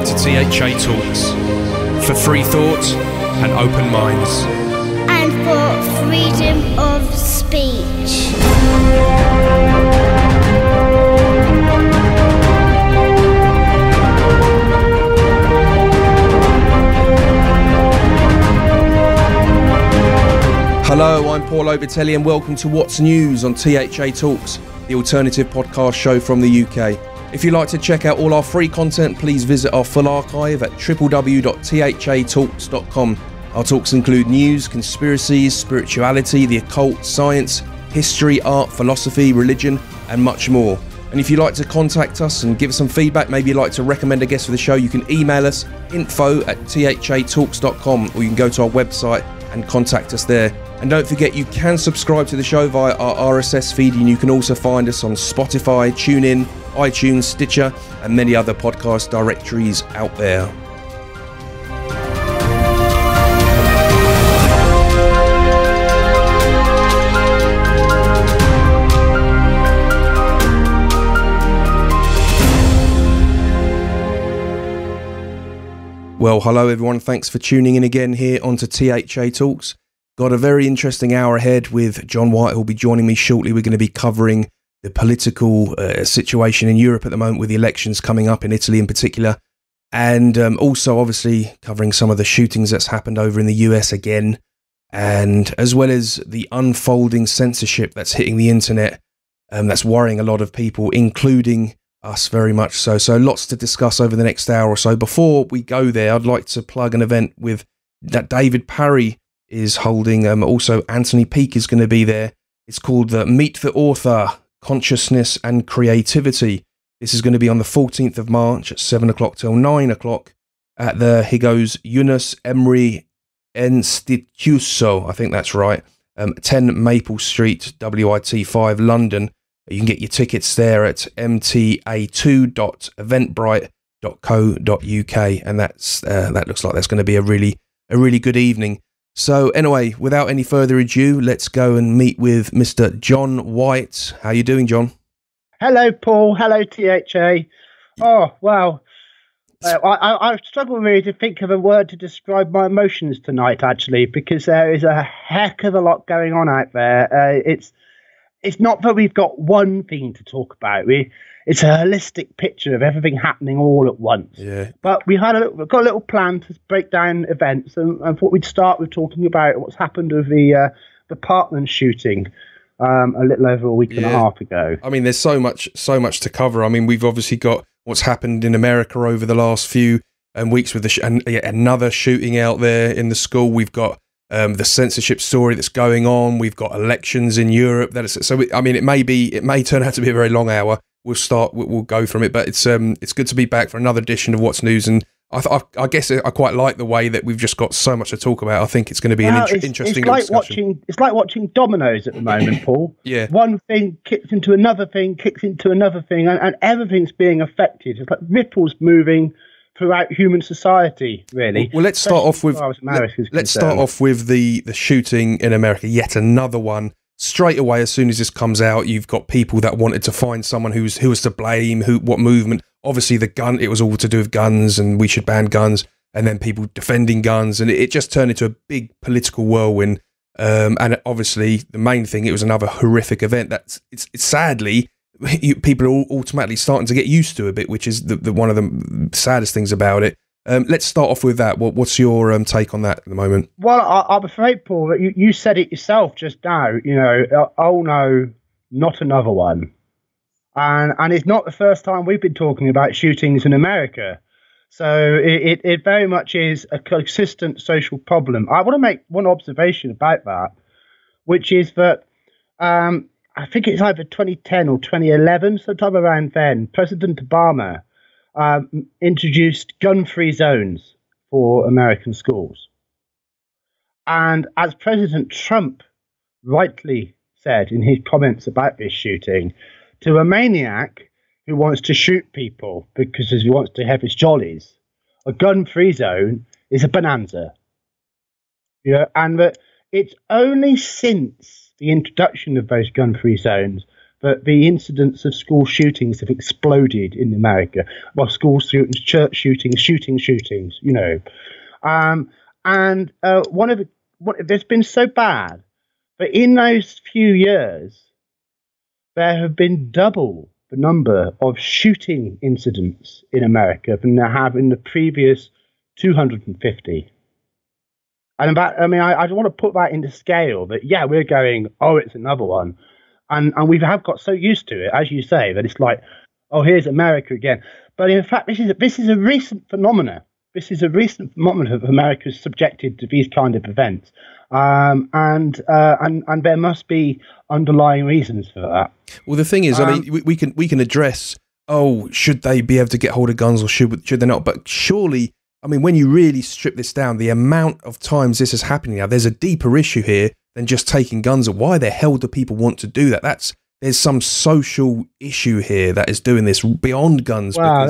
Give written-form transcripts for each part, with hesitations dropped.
to THA Talks, for free thought and open minds. And for freedom of speech. Hello, I'm Paul Obitelli and welcome to What's News on THA Talks, the alternative podcast show from the UK. If you'd like to check out all our free content, please visit our full archive at www.thatalks.com. Our talks include news, conspiracies, spirituality, the occult, science, history, art, philosophy, religion, and much more. And if you'd like to contact us and give us some feedback, maybe you'd like to recommend a guest for the show, you can email us info@thatalks.com, or you can go to our website and contact us there. And don't forget, you can subscribe to the show via our RSS feed, and you can also find us on Spotify, TuneIn, iTunes, Stitcher, and many other podcast directories out there. Well, hello everyone, thanks for tuning in again here onto THA Talks. Got a very interesting hour ahead with John White, who'll be joining me shortly. We're going to be covering the political situation in Europe at the moment, with the elections coming up in Italy in particular, and also obviously covering some of the shootings that's happened over in the US again, and as well as the unfolding censorship that's hitting the internet, that's worrying a lot of people, including us very much so. So lots to discuss over the next hour or so. Before we go there, I'd like to plug an event with that David Parry is holding. Also Anthony Peake is going to be there. It's called the Meet the Author, Consciousness and Creativity. This is going to be on the 14th of March at 7 o'clock till 9 o'clock at the Higos Yunus Emery Instituto, I think that's right, 10 Maple Street, WIT5, London. You can get your tickets there at mta2.eventbrite.co.uk, and that looks like that's going to be a really good evening. So anyway, without any further ado, let's go and meet with Mr. John White. How you doing, John? Hello, Paul. Hello, THA. Oh, wow. I struggle really to think of a word to describe my emotions tonight, actually, because there is a heck of a lot going on out there. It's not that we've got one thing to talk about. It's a holistic picture of everything happening all at once. Yeah. But we've got a little plan to break down events, and I thought we'd start with talking about what's happened with the Parkland shooting a little over a week and a half ago. I mean, there's so much to cover. I mean, we've obviously got what's happened in America over the last few weeks with another shooting out there in the school. We've got the censorship story that's going on. We've got elections in Europe. I mean, it may turn out to be a very long hour. We'll go from it, but it's good to be back for another edition of What's News, and I guess I quite like the way that we've just got so much to talk about. I think it's going to be an interesting discussion. It's like watching dominoes at the moment, Paul. Yeah. One thing kicks into another thing, and everything's being affected. It's like ripples moving throughout human society, really. Well, let's start off with the shooting in America. Yet another one. Straight away, as soon as this comes out, you've got people that wanted to find someone who was to blame, what movement. Obviously, the gun, it was all to do with guns, and we should ban guns, and then people defending guns, and it just turned into a big political whirlwind. And obviously, the main thing, it was another horrific event. It's sadly, people are automatically starting to get used to a bit, which is the one of the saddest things about it. Let's start off with that. What's your take on that at the moment? Well, I'm afraid, Paul, that you said it yourself just now. You know, oh no, not another one. And it's not the first time we've been talking about shootings in America. So it very much is a consistent social problem. I want to make one observation about that, which is that I think it's either 2010 or 2011, sometime around then, President Obama introduced gun-free zones for American schools. And as President Trump rightly said in his comments about this shooting, to a maniac who wants to shoot people because he wants to have his jollies, a gun-free zone is a bonanza. You know, and that it's only since the introduction of those gun-free zones but the incidents of school shootings have exploded in America. Well, school shootings, church shootings, shootings, you know. And there's been so bad, but in those few years, there have been double the number of shooting incidents in America than there have in the previous 250. And I want to put that into scale that, yeah, we're going, oh, it's another one. And we have got so used to it, as you say, that it's like, oh, here's America again. But in fact, this is a recent phenomenon. This is a recent phenomenon of America subjected to these kind of events. And there must be underlying reasons for that. Well, the thing is, I mean, we can address, oh, should they be able to get hold of guns or should they not? But surely, I mean, when you really strip this down, the amount of times this is happening now, there's a deeper issue here than just taking guns. Why the hell do people want to do that? There's some social issue here that is doing this beyond guns. Well,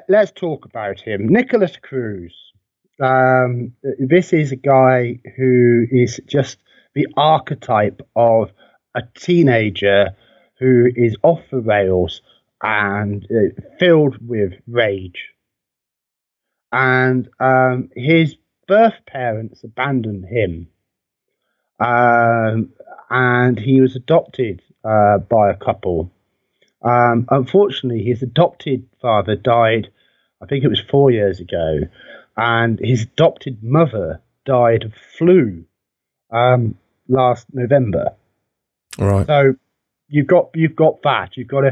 let's talk about him. Nicholas Cruz. This is a guy who is just the archetype of a teenager who is off the rails and filled with rage. And his birth parents abandoned him. And he was adopted by a couple. Unfortunately, his adopted father died, I think it was 4 years ago, and his adopted mother died of flu last November. All right. So you've got that. You've got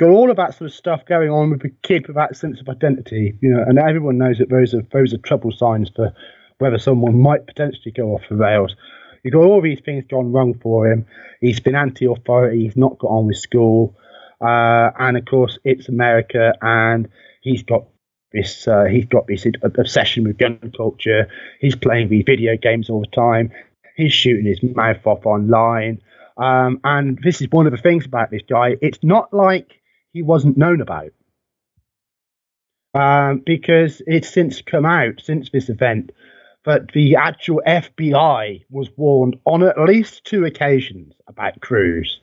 all of that sort of stuff going on with the kid with that sense of identity, you know, and everyone knows that those are trouble signs for whether someone might potentially go off the rails. You've got all these things gone wrong for him. He's been anti-authority. He's not got on with school, and of course it's America, and he's got this obsession with gun culture. He's playing these video games all the time. He's shooting his mouth off online, and this is one of the things about this guy. It's not like he wasn't known about, because it's since come out since this event. But the actual FBI was warned on at least 2 occasions about Cruz,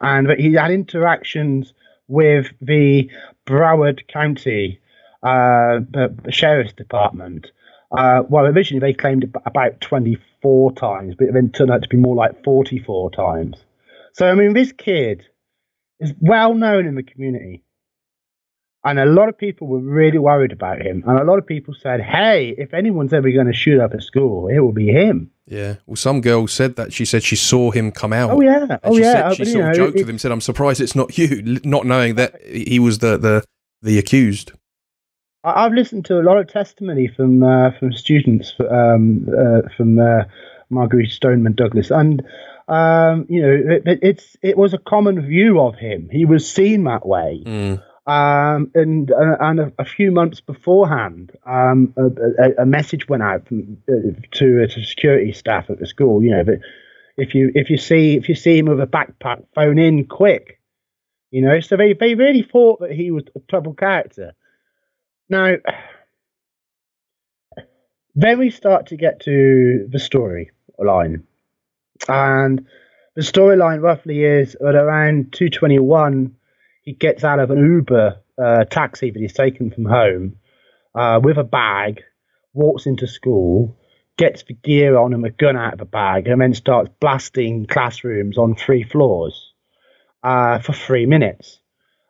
and that he had interactions with the Broward County Sheriff's Department. Well, originally they claimed about 24 times, but it then turned out to be more like 44 times. So, I mean, this kid is well known in the community. And a lot of people were really worried about him. And a lot of people said, hey, if anyone's ever going to shoot up a school, it will be him. Yeah. Well, some girl said that. She said she saw him come out. Oh, yeah. And she sort of joked with him, said, I'm surprised it's not you, not knowing that he was the accused. I've listened to a lot of testimony from students, from Marguerite Stoneman Douglas. And, it was a common view of him. He was seen that way. Mm. And a few months beforehand, a message went out to security staff at the school. You know, that if you see him with a backpack, phone in quick. You know, so they really thought that he was a troubled character. Now, then we start to get to the storyline, and the storyline roughly is at around 2:21. He gets out of an Uber taxi that he's taken from home with a bag, walks into school, gets the gear on and a gun out of the bag, and then starts blasting classrooms on 3 floors for 3 minutes.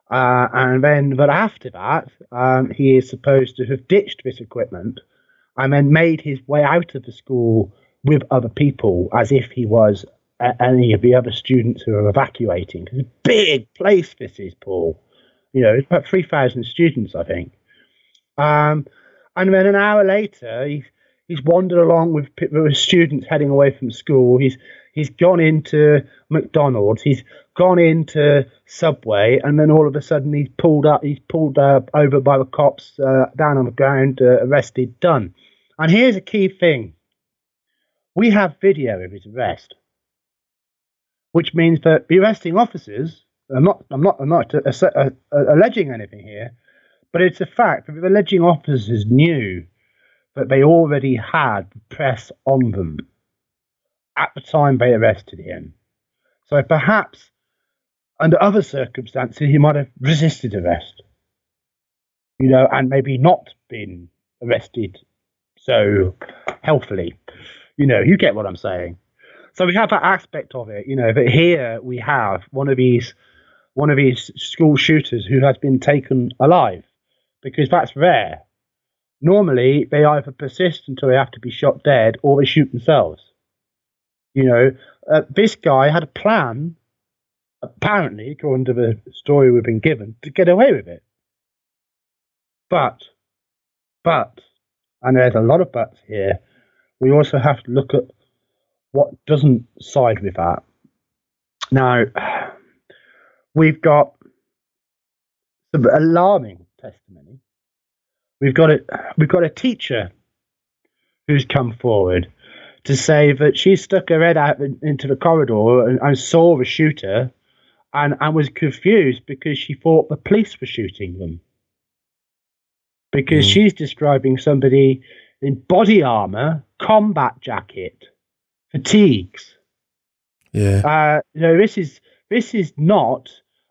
But after that, he is supposed to have ditched this equipment and then made his way out of the school with other people as if he was any of the other students who are evacuating. It's a big place, this is, Paul. You know, it's about 3,000 students, I think. And then an hour later, he's wandered along with students heading away from school. He's gone into McDonald's. He's gone into Subway, and then all of a sudden he's pulled over by the cops, down on the ground, arrested, done. And here's a key thing: we have video of his arrest, which means that the arresting officers, I'm not alleging anything here, but it's a fact that the alleging officers knew that they already had press on them at the time they arrested him. So perhaps under other circumstances, he might have resisted arrest, and maybe not been arrested so healthily. You get what I'm saying. So we have that aspect of it, but here we have one of these school shooters who has been taken alive, because that's rare. Normally, they either persist until they have to be shot dead or they shoot themselves. This guy had a plan, apparently, according to the story we've been given, to get away with it. But, and there's a lot of buts here, we also have to look at what doesn't side with that. Now, we've got some alarming testimony. We've got a teacher who's come forward to say that she stuck her head out into the corridor and saw the shooter and was confused because she thought the police were shooting them. Because she's describing somebody in body armor, combat jacket, fatigues. Yeah. This is not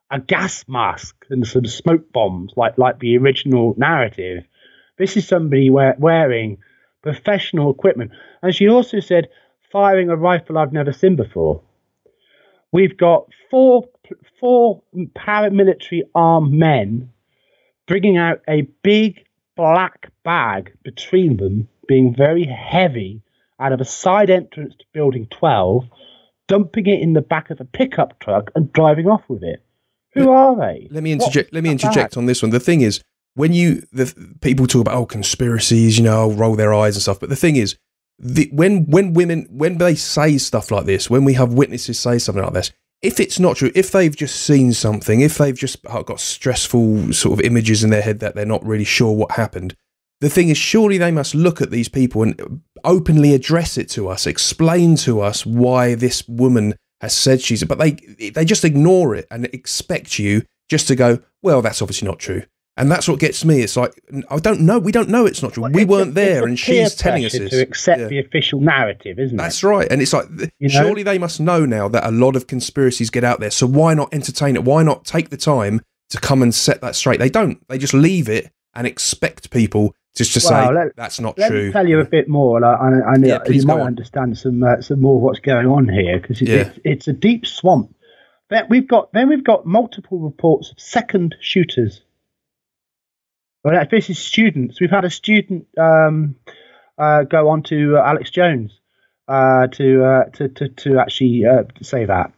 a gas mask and some smoke bombs like the original narrative. This is somebody wearing professional equipment. And she also said, firing a rifle I've never seen before. We've got four paramilitary armed men bringing out a big black bag between them, being very heavy, out of a side entrance to Building 12, dumping it in the back of a pickup truck and driving off with it. Who are they? Let me interject on this one. The thing is, when people talk about conspiracies, roll their eyes and stuff. But the thing is, when they say stuff like this, when we have witnesses say something like this, if it's not true, if they've just seen something, if they've just got stressful sort of images in their head that they're not really sure what happened, the thing is, surely they must look at these people and openly address it to us, explain to us why this woman has said she's. But they just ignore it and expect you just to go, well, that's obviously not true. And that's what gets me. It's like, I don't know. We don't know it's not true. We weren't there, and she's telling us this. To accept the official narrative, isn't it? That's right. And it's like, surely they must know now that a lot of conspiracies get out there. So why not entertain it? Why not take the time to come and set that straight? They don't. They just leave it and expect people just to say that's not true. Let me tell you a bit more, and you might understand some more of what's going on here, because it's a deep swamp. Then we've got multiple reports of second shooters. Well, this is students. We've had a student go on to Alex Jones to actually say that.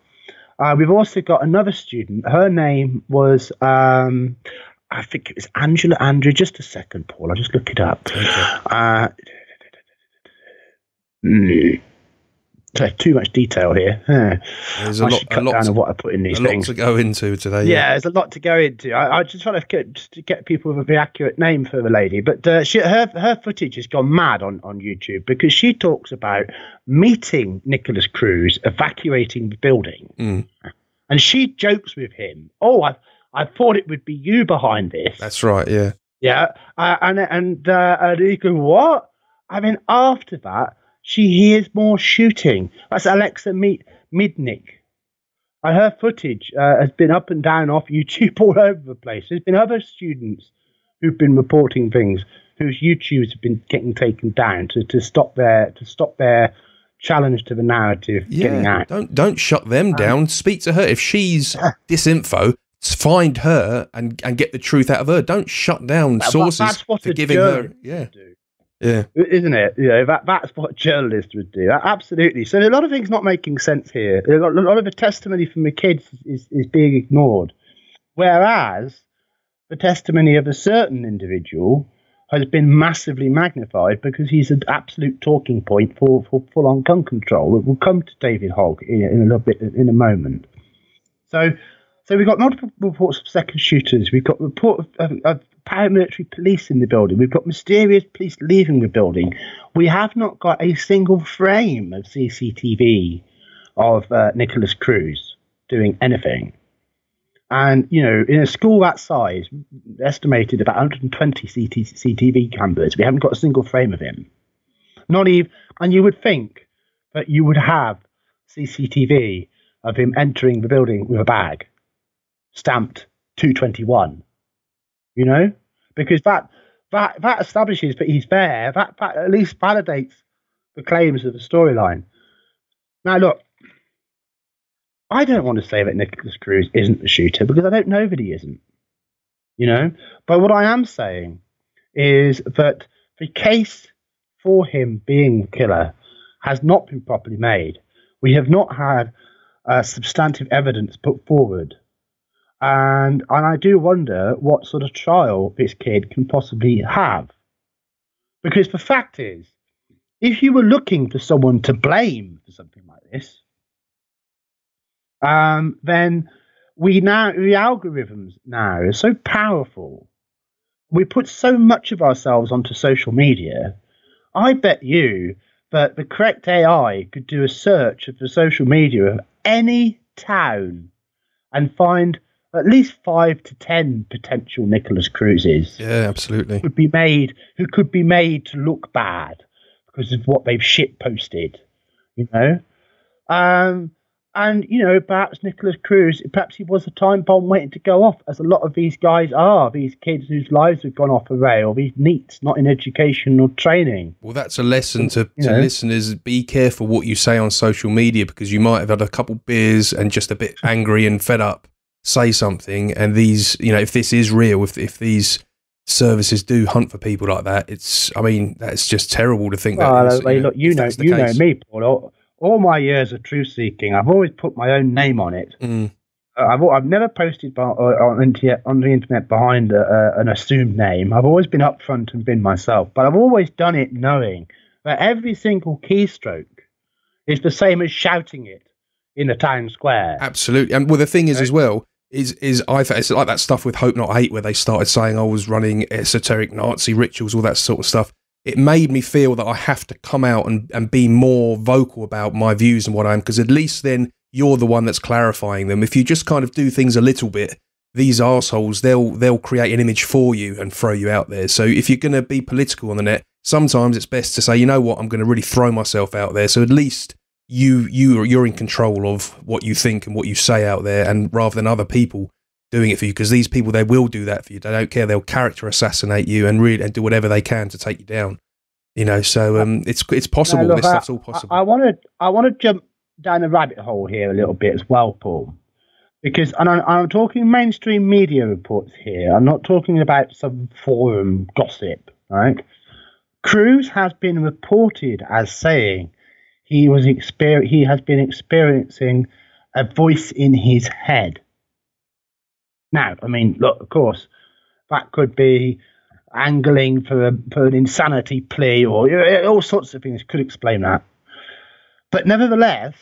We've also got another student. Her name was, I think it was Angela Andrew. Just a second, Paul. I'll just look it up. Okay. Too much detail here. There's a lot down what I put in these things. To go into today. Yeah, there's a lot to go into. I just try to get people with the accurate name for the lady. But her footage has gone mad on YouTube, because she talks about meeting Nicholas Cruz, evacuating the building. And she jokes with him, oh, I thought it would be you behind this. That's right, yeah. Yeah, and he goes, what? I mean, after that, she hears more shooting. That's Alexa Midnick. Her footage has been up and down off YouTube all over the place. There's been other students who've been reporting things whose YouTubes have been getting taken down to stop their challenge to the narrative getting out. Don't shut them down. Speak to her. If she's disinfo, find her and get the truth out of her. Don't shut down sources for giving her. Yeah. Yeah, isn't it? That's what journalists would do. Absolutely. So a lot of things not making sense here. A lot of the testimony from the kids is being ignored, whereas the testimony of a certain individual has been massively magnified, because he's an absolute talking point for full-on gun control. We'll come to David Hogg in a little bit in a moment. So we've got multiple reports of second shooters. We've got report of paramilitary police in the building. We've got mysterious police leaving the building. We have not got a single frame of CCTV of Nicholas Cruz doing anything. And, in a school that size, estimated about 120 CCTV cameras, we haven't got a single frame of him. Not even, and you would think that you would have CCTV of him entering the building with a bag. stamped 221, you know, because that establishes that he's there. That at least validates the claims of the storyline. Now, look, I don't want to say that Nicholas Cruz isn't the shooter because I don't know that he isn't, you know. But what I am saying is that the case for him being the killer has not been properly made. We have not had substantive evidence put forward. And I do wonder what sort of trial this kid can possibly have. Because the fact is, if you were looking for someone to blame for something like this, then the algorithms now are so powerful. We put so much of ourselves onto social media. I bet you that the correct AI could do a search of the social media of any town and find at least 5 to 10 potential Nicholas Cruzes. Yeah, absolutely. Who could be made to look bad because of what they've shit posted, you know? And, you know, perhaps Nicholas Cruz, perhaps he was a time bomb waiting to go off, as a lot of these guys are, these kids whose lives have gone off the rail, these NEETs, not in education or training. Well, that's a lesson to listeners. Be careful what you say on social media, because you might have had a couple beers and just a bit angry and fed up, say something, and these, you know, if this is real, if these services do hunt for people like that, that's just terrible to think that. Look, you know me, Paul. All my years of truth seeking, I've always put my own name on it. I've never posted on the internet behind an assumed name. I've always been upfront and been myself, but I've always done it knowing that every single keystroke is the same as shouting it in a town square. Absolutely. And well, the thing is as well, is it's like that stuff with Hope Not Hate, where they started saying I was running esoteric Nazi rituals, all that sort of stuff. It made me feel that I have to come out and be more vocal about my views and what I am, because at least then you're the one that's clarifying them. If you just kind of do things a little bit, these arseholes, they'll create an image for you and throw you out there. So if you're going to be political on the net, sometimes it's best to say, you know what, I'm going to really throw myself out there. So at least you're in control of what you think and what you say out there, and rather than other people doing it for you, because these people, they will do that for you. They don't care. They'll character assassinate you and do whatever they can to take you down. You know, so it's possible. This stuff's all possible. I want to jump down a rabbit hole here a little bit as well, Paul, because I'm talking mainstream media reports here. I'm not talking about some forum gossip, right? Cruz has been reported as saying he has been experiencing a voice in his head. Now, I mean, look, of course, that could be angling for an insanity plea, or all sorts of things could explain that. But nevertheless,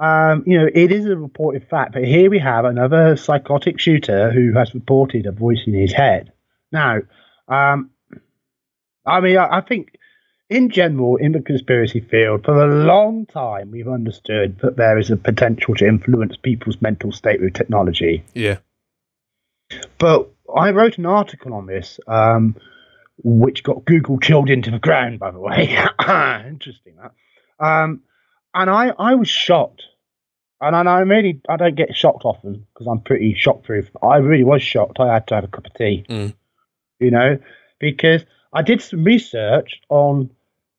it is a reported fact. But here we have another psychotic shooter who has reported a voice in his head. Now, I think in general, in the conspiracy field, for a long time, we've understood that there is a potential to influence people's mental state with technology. Yeah. But I wrote an article on this, which got Google chilled into the ground, by the way. Interesting, that. And I was shocked. And I don't get shocked often because I'm pretty shock-proof. I really was shocked. I had to have a cup of tea, you know, because I did some research on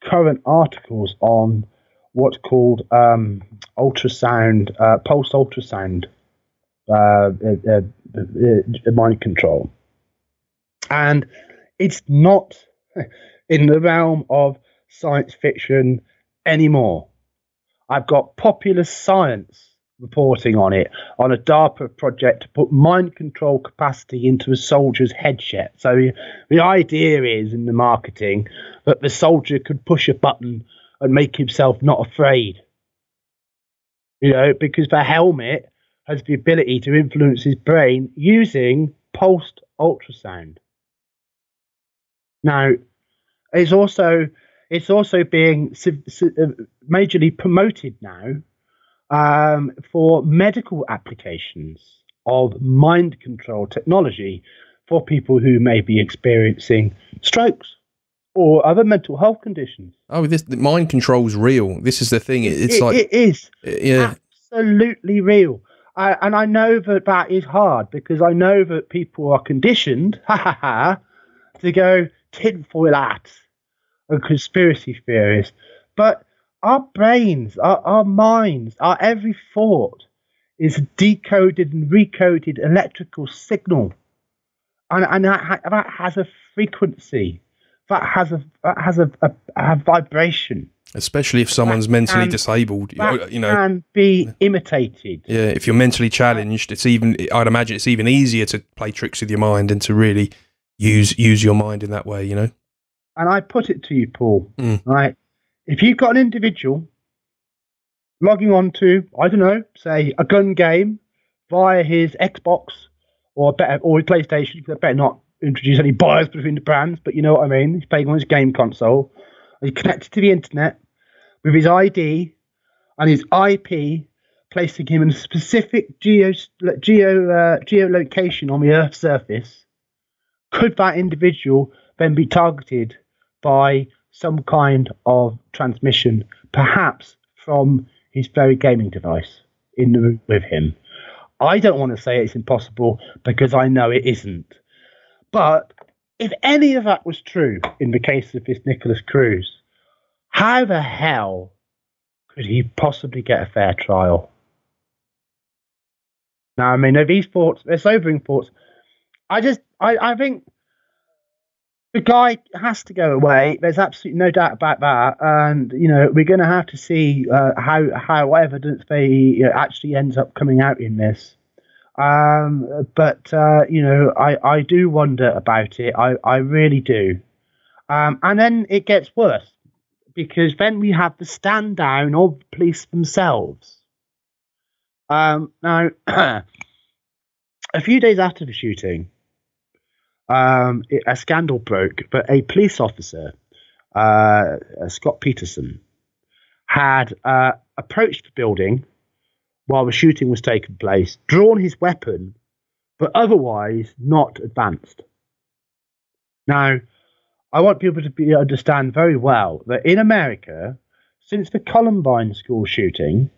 current articles on what's called ultrasound, pulse ultrasound mind control. And it's not in the realm of science fiction anymore. I've got Popular Science reporting on it, on a DARPA project to put mind control capacity into a soldier's headset. So the idea is, in the marketing, that the soldier could push a button and make himself not afraid. You know, because the helmet has the ability to influence his brain using pulsed ultrasound. Now, it's also being majorly promoted now for medical applications of mind control technology for people who may be experiencing strokes or other mental health conditions. Oh, the mind control is real. This is the thing. It is absolutely real. And I know that is hard because I know that people are conditioned, to go tinfoil hats and conspiracy theorists. But our brains, our minds, our every thought is a decoded and recoded electrical signal, and that has a frequency, that has a vibration. Especially if someone's mentally disabled, can be imitated. Yeah, if you're mentally challenged, I'd imagine it's even easier to play tricks with your mind and to really use your mind in that way, you know. And I put it to you, Paul, right? If you've got an individual logging on to, I don't know, say a gun game via his Xbox or his PlayStation, because I better not introduce any bias between the brands, but you know what I mean. He's playing on his game console. He's connected to the internet with his ID and his IP, placing him in a specific geolocation on the Earth's surface. Could that individual then be targeted by some kind of transmission, perhaps from his very gaming device in the room with him? I don't want to say it's impossible because I know it isn't. But if any of that was true in the case of this Nicholas Cruz, how the hell could he possibly get a fair trial? Now, I mean, these thoughts, they're sobering thoughts. I think the guy has to go away. There's absolutely no doubt about that. And, you know, we're going to have to see how evidence they actually ends up coming out in this. But you know, I do wonder about it. I really do. And then it gets worse, because then we have the stand down of the police themselves. Now, a few days after the shooting, a scandal broke, but a police officer, Scott Peterson, had approached the building while the shooting was taking place, drawn his weapon, but otherwise not advanced. Now, I want people to understand very well that in America, since the Columbine school shooting,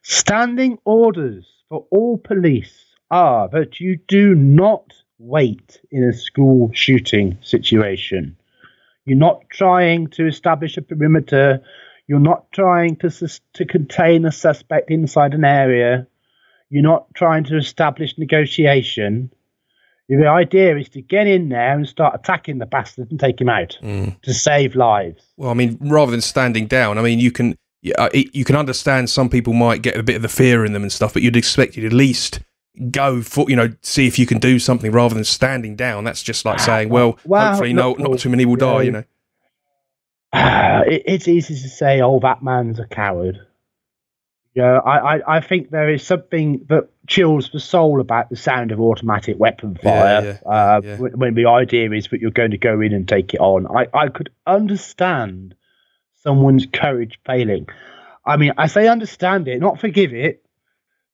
standing orders for all police are that you do not wait in a school shooting situation. You're not trying to establish a perimeter. You're not trying to contain a suspect inside an area. You're not trying to establish negotiation. The idea is to get in there and start attacking the bastard and take him out to save lives. Well, I mean, rather than standing down, I mean, you can understand some people might get a bit of the fear in them and stuff, but you'd expect you to at least go for, see if you can do something rather than standing down. That's just like saying, well hopefully not too many will die, you know. It's easy to say, oh, that man's a coward. I think there is something that chills the soul about the sound of automatic weapon fire. When the idea is that you're going to go in and take it on. I could understand someone's courage failing. I mean, I say understand it, not forgive it,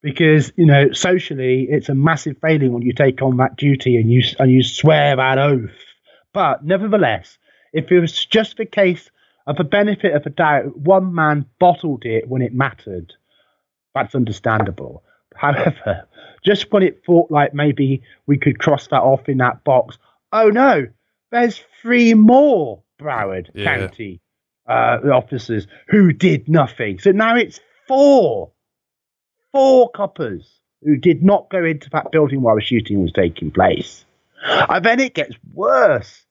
because socially it's a massive failing when you take on that duty and you swear that oath. But nevertheless, if it was just the case of the benefit of the doubt, one man bottled it when it mattered, that's understandable. However, just when it thought like maybe we could cross that off in that box, oh no, there's 3 more Broward County officers who did nothing. So now it's 4 coppers who did not go into that building while the shooting was taking place. And then it gets worse.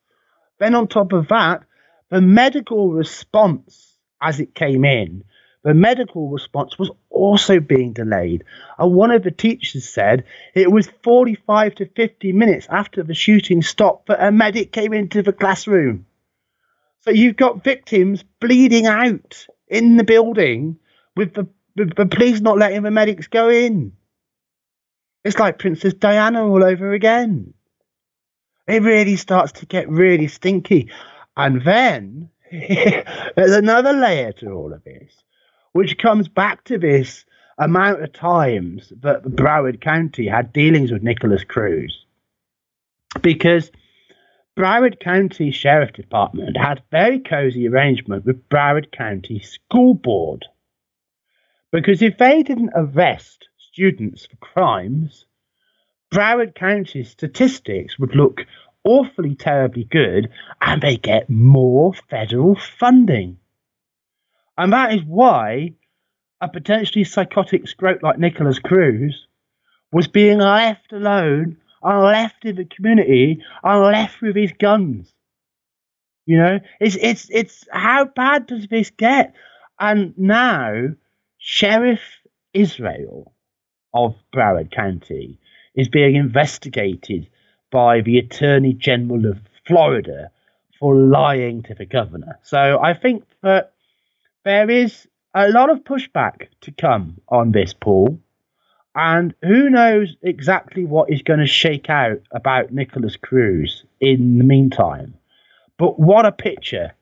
Then on top of that, the medical response as it came in, the medical response was also being delayed. And one of the teachers said it was 45 to 50 minutes after the shooting stopped that a medic came into the classroom. So you've got victims bleeding out in the building with the police not letting the medics go in. It's like Princess Diana all over again. It really starts to get really stinky. And then there's another layer to all of this, which comes back to this amount of times that Broward County had dealings with Nicholas Cruz. Because Broward County Sheriff Department had very cozy arrangement with Broward County School Board. Because if they didn't arrest students for crimes, Broward County's statistics would look awfully terribly good, and they get more federal funding. And that is why a potentially psychotic scrote like Nicholas Cruz was being left alone and left in the community and left with his guns. You know, it's how bad does this get? And now Sheriff Israel of Broward County is being investigated by the Attorney General of Florida for lying to the governor. So I think that there is a lot of pushback to come on this, Paul. And who knows exactly what is going to shake out about Nicholas Cruz in the meantime. But what a picture.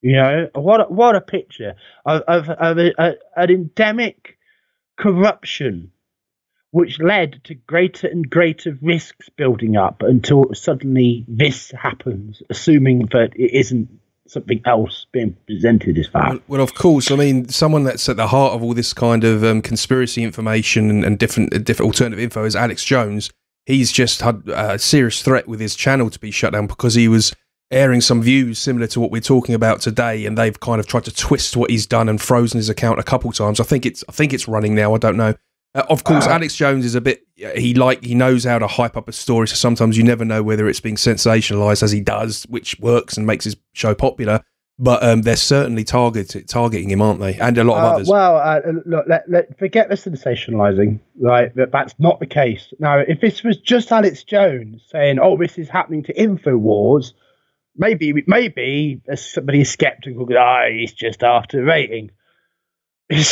You know, what a picture of an endemic corruption which led to greater and greater risks building up until suddenly this happens, assuming that it isn't something else being presented as fact. Well, of course. I mean, someone that's at the heart of all this kind of conspiracy information and different alternative info is Alex Jones. He's just had a serious threat with his channel to be shut down because he was airing some views similar to what we're talking about today, and they've kind of tried to twist what he's done and frozen his account a couple times. I think it's running now. I don't know. Of course, Alex Jones is a bit. He knows how to hype up a story, so sometimes you never know whether it's being sensationalized, as he does, which works and makes his show popular. But they're certainly targeting him, aren't they? And a lot of others. Look, forget the sensationalizing, right? That's not the case. Now, if this was just Alex Jones saying, "Oh, this is happening to InfoWars," maybe somebody skeptical, he's just after rating.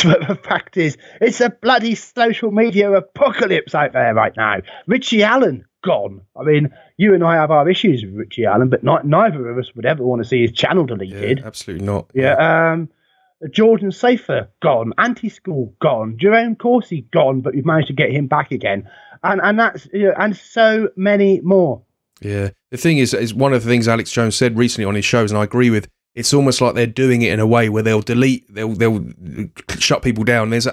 But the fact is, it's a bloody social media apocalypse out there right now. Richie Allen, gone. I mean, you and I have our issues with Richie Allen, but neither of us would ever want to see his channel deleted. Yeah, absolutely not. Yeah. Jordan Safer, gone. Anti-School, gone. Jerome Corsi, gone, but we've managed to get him back again. And that's, and so many more. Yeah. The thing is one of the things Alex Jones said recently on his shows, and I agree with, it's almost like they're doing it in a way where they'll shut people down. There's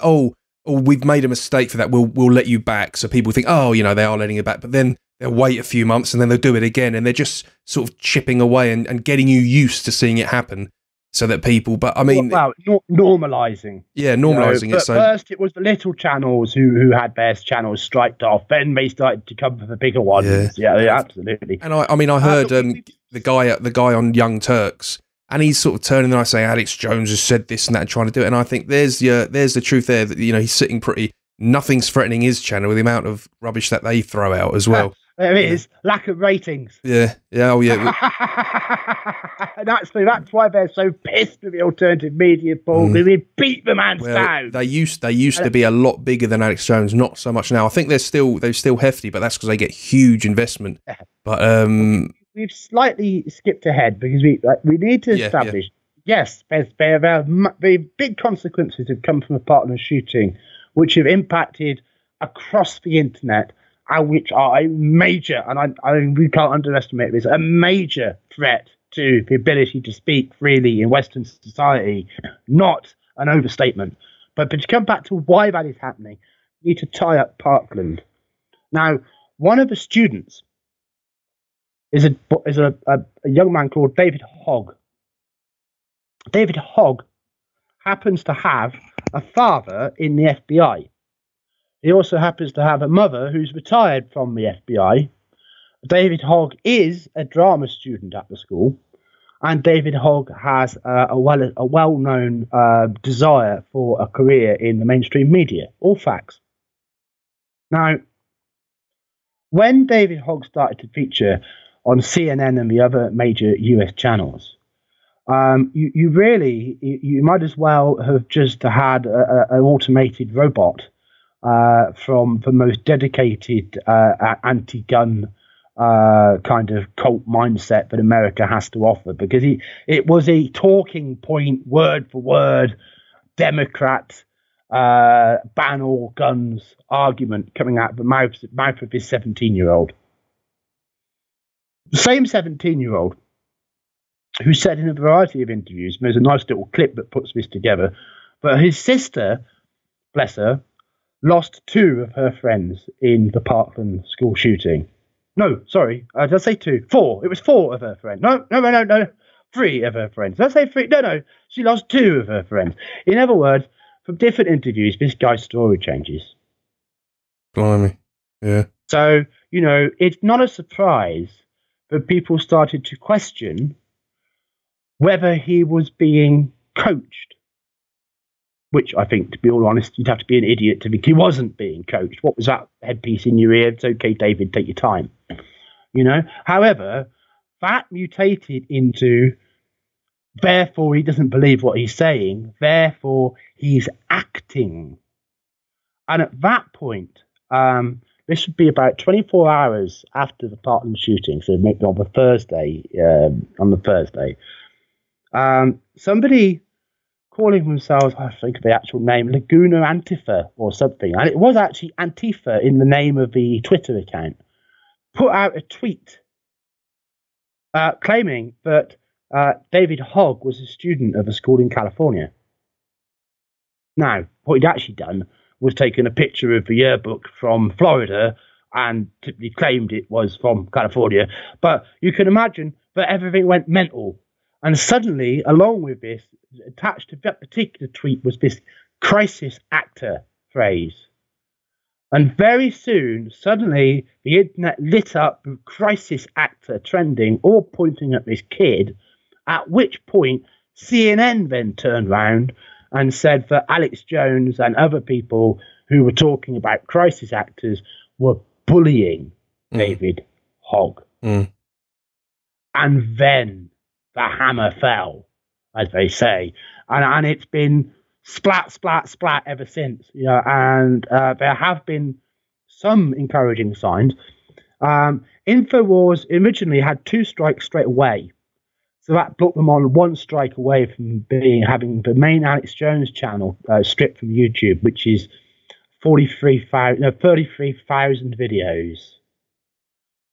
we've made a mistake for that. We'll let you back. So people think, they are letting it back. But then they'll wait a few months and then they'll do it again. And they're just sort of chipping away and getting you used to seeing it happen so that people, but I mean... normalising. Yeah, normalising it. So first it was the little channels who had their channels striked off. Then they started to come for the bigger ones. Yeah, absolutely. And I heard the guy on Young Turks, and he's sort of turning there and saying Alex Jones has said this and that and trying to do it. And I think there's the truth there that, he's sitting pretty, nothing's threatening his channel with the amount of rubbish that they throw out as well. There is lack of ratings. Yeah. Oh, yeah. That's why they're so pissed with the alternative media, Paul, because they beat the man down. They used to be a lot bigger than Alex Jones, not so much now. I think they're still hefty, but that's because they get huge investment. But we've slightly skipped ahead because we need to establish. Yes, very big consequences have come from a Parkland shooting, which have impacted across the internet, and which are a major, and we can't underestimate this, a major threat to the ability to speak freely in Western society. Not an overstatement. But to come back to why that is happening, we need to tie up Parkland. Now, one of the students is a young man called David Hogg. David Hogg happens to have a father in the FBI. He also happens to have a mother who's retired from the FBI. David Hogg is a drama student at the school, and David Hogg has a well-known desire for a career in the mainstream media. All facts. Now, when David Hogg started to feature on CNN and the other major US channels, you might as well have just had an automated robot from the most dedicated anti-gun kind of cult mindset that America has to offer, because it was a talking point, word for word, Democrat ban all guns argument coming out of the mouth of this 17-year-old. The same 17-year-old who said in a variety of interviews, and there's a nice little clip that puts this together, but his sister, bless her, lost 2 of her friends in the Parkland school shooting. No, sorry, did I say 2? 4. It was 4 of her friends. No. 3 of her friends. Did I say 3? No. She lost 2 of her friends. In other words, from different interviews, this guy's story changes. Blimey. Yeah. So, it's not a surprise that people started to question whether he was being coached. Which I think, to be all honest, you'd have to be an idiot to think he wasn't being coached. What was that headpiece in your ear? It's okay, David, take your time. However, that mutated into, therefore he doesn't believe what he's saying, therefore he's acting. And at that point, this would be about 24 hours after the Parkland shooting, so maybe on the Thursday, somebody calling themselves, I think of the actual name, Laguna Antifa or something, and it was actually Antifa in the name of the Twitter account, put out a tweet claiming that David Hogg was a student of a school in California. Now, what he'd actually done was taken a picture of the yearbook from Florida and typically claimed it was from California. But you can imagine that everything went mental. And suddenly, along with this, attached to that particular tweet was this crisis actor phrase. And very soon, suddenly, the internet lit up with crisis actor trending, all pointing at this kid, at which point CNN then turned round and said that Alex Jones and other people who were talking about crisis actors were bullying David Hogg. And then the hammer fell, as they say. And it's been splat, splat, splat ever since. And there have been some encouraging signs. InfoWars originally had 2 strikes straight away. So that put them on 1 strike away from having the main Alex Jones channel stripped from YouTube, which is 33,000 videos.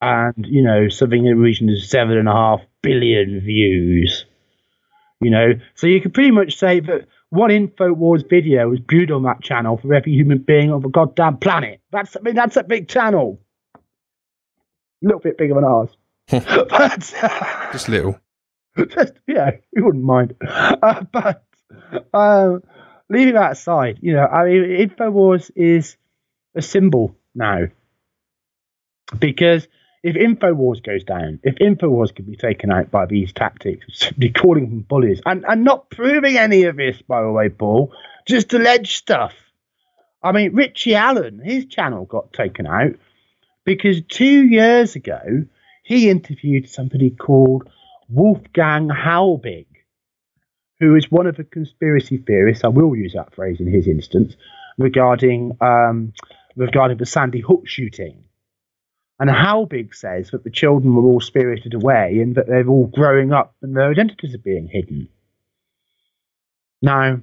And, something in the region of 7.5 billion views. So you could pretty much say that one InfoWars video was viewed on that channel for every human being on the goddamn planet. That's a big channel. A little bit bigger than ours. But, just little. We wouldn't mind. But leaving that aside, InfoWars is a symbol now. Because if InfoWars goes down, if InfoWars can be taken out by these tactics, simply calling them bullies, and not proving any of this, by the way, Paul, just alleged stuff. I mean, Richie Allen, his channel got taken out because 2 years ago, he interviewed somebody called Wolfgang Halbig, who is one of the conspiracy theorists, I will use that phrase in his instance, regarding the Sandy Hook shooting. And Halbig says that the children were all spirited away and that they're all growing up and their identities are being hidden. Now,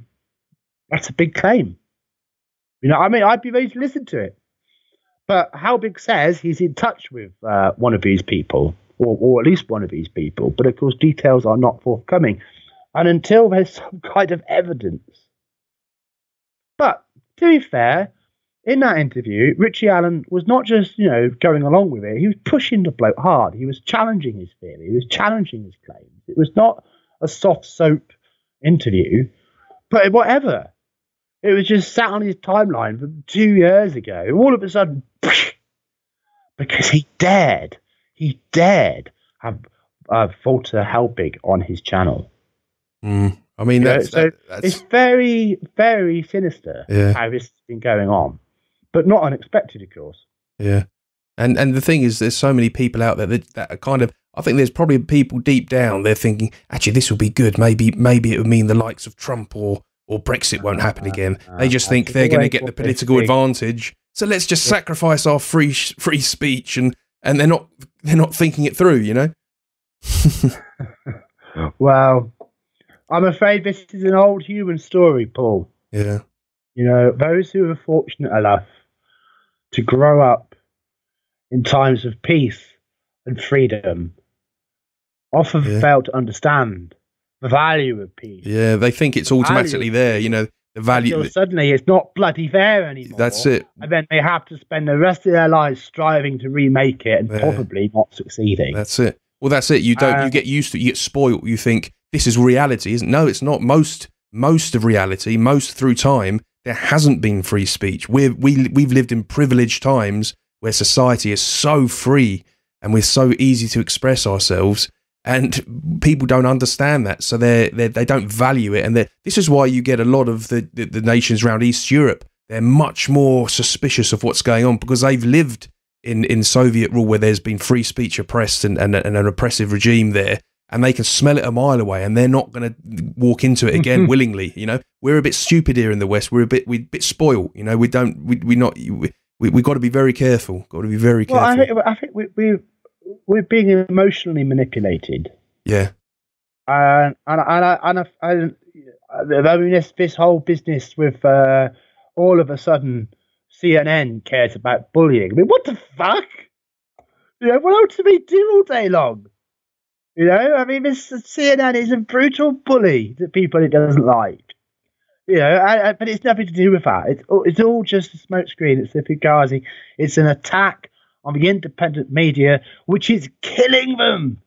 that's a big claim. I'd be ready to listen to it. But Halbig says he's in touch with one of these people, or at least one of these people, but of course details are not forthcoming. And until there's some kind of evidence. But, to be fair, in that interview, Richie Allen was not just, going along with it. He was pushing the bloke hard. He was challenging his theory. He was challenging his claims. It was not a soft soap interview, but whatever. It was just sat on his timeline from 2 years ago. All of a sudden, because he dared have Walter Halbig on his channel. I mean, that's it's very, very sinister how this has been going on, but not unexpected, of course. Yeah, and the thing is, there's so many people out there that are kind of. I think there's probably people deep down they're thinking, actually, this will be good. Maybe it would mean the likes of Trump or Brexit won't happen again. They just think they're going to get the political advantage. So let's just sacrifice our free speech, and they're not thinking it through, Well, I'm afraid this is an old human story, Paul. Yeah. Those who are fortunate enough to grow up in times of peace and freedom often fail to understand the value of peace. Yeah, they think it's automatically there. The value. Until suddenly it's not bloody fair anymore. That's it. And then they have to spend the rest of their lives striving to remake it and probably not succeeding. That's it. Well, that's it. You get used to it. You get spoiled. You think this is reality, isn't it? No, it's not. Most of reality, through time, there hasn't been free speech. We've lived in privileged times where society is so free and we're so easy to express ourselves. And people don't understand that, so they don't value it, and this is why you get a lot of the nations around East Europe. They're much more suspicious of what's going on because they've lived in Soviet rule where there's been free speech oppressed and an oppressive regime there, and they can smell it a mile away, and they're not going to walk into it again willingly. You know, we're a bit stupid here in the West. We're a bit spoiled. You know, we've got to be very careful. Got to be very careful. Well, I think we're being emotionally manipulated. Yeah. I mean, this whole business with all of a sudden CNN cares about bullying. I mean, what the fuck? You know, what else do we do all day long? You know, I mean, this CNN is a brutal bully that people it doesn't like. You know, but it's nothing to do with that. It's all just a smokescreen. It's a fugazi. It's an attack on the independent media, which is killing them.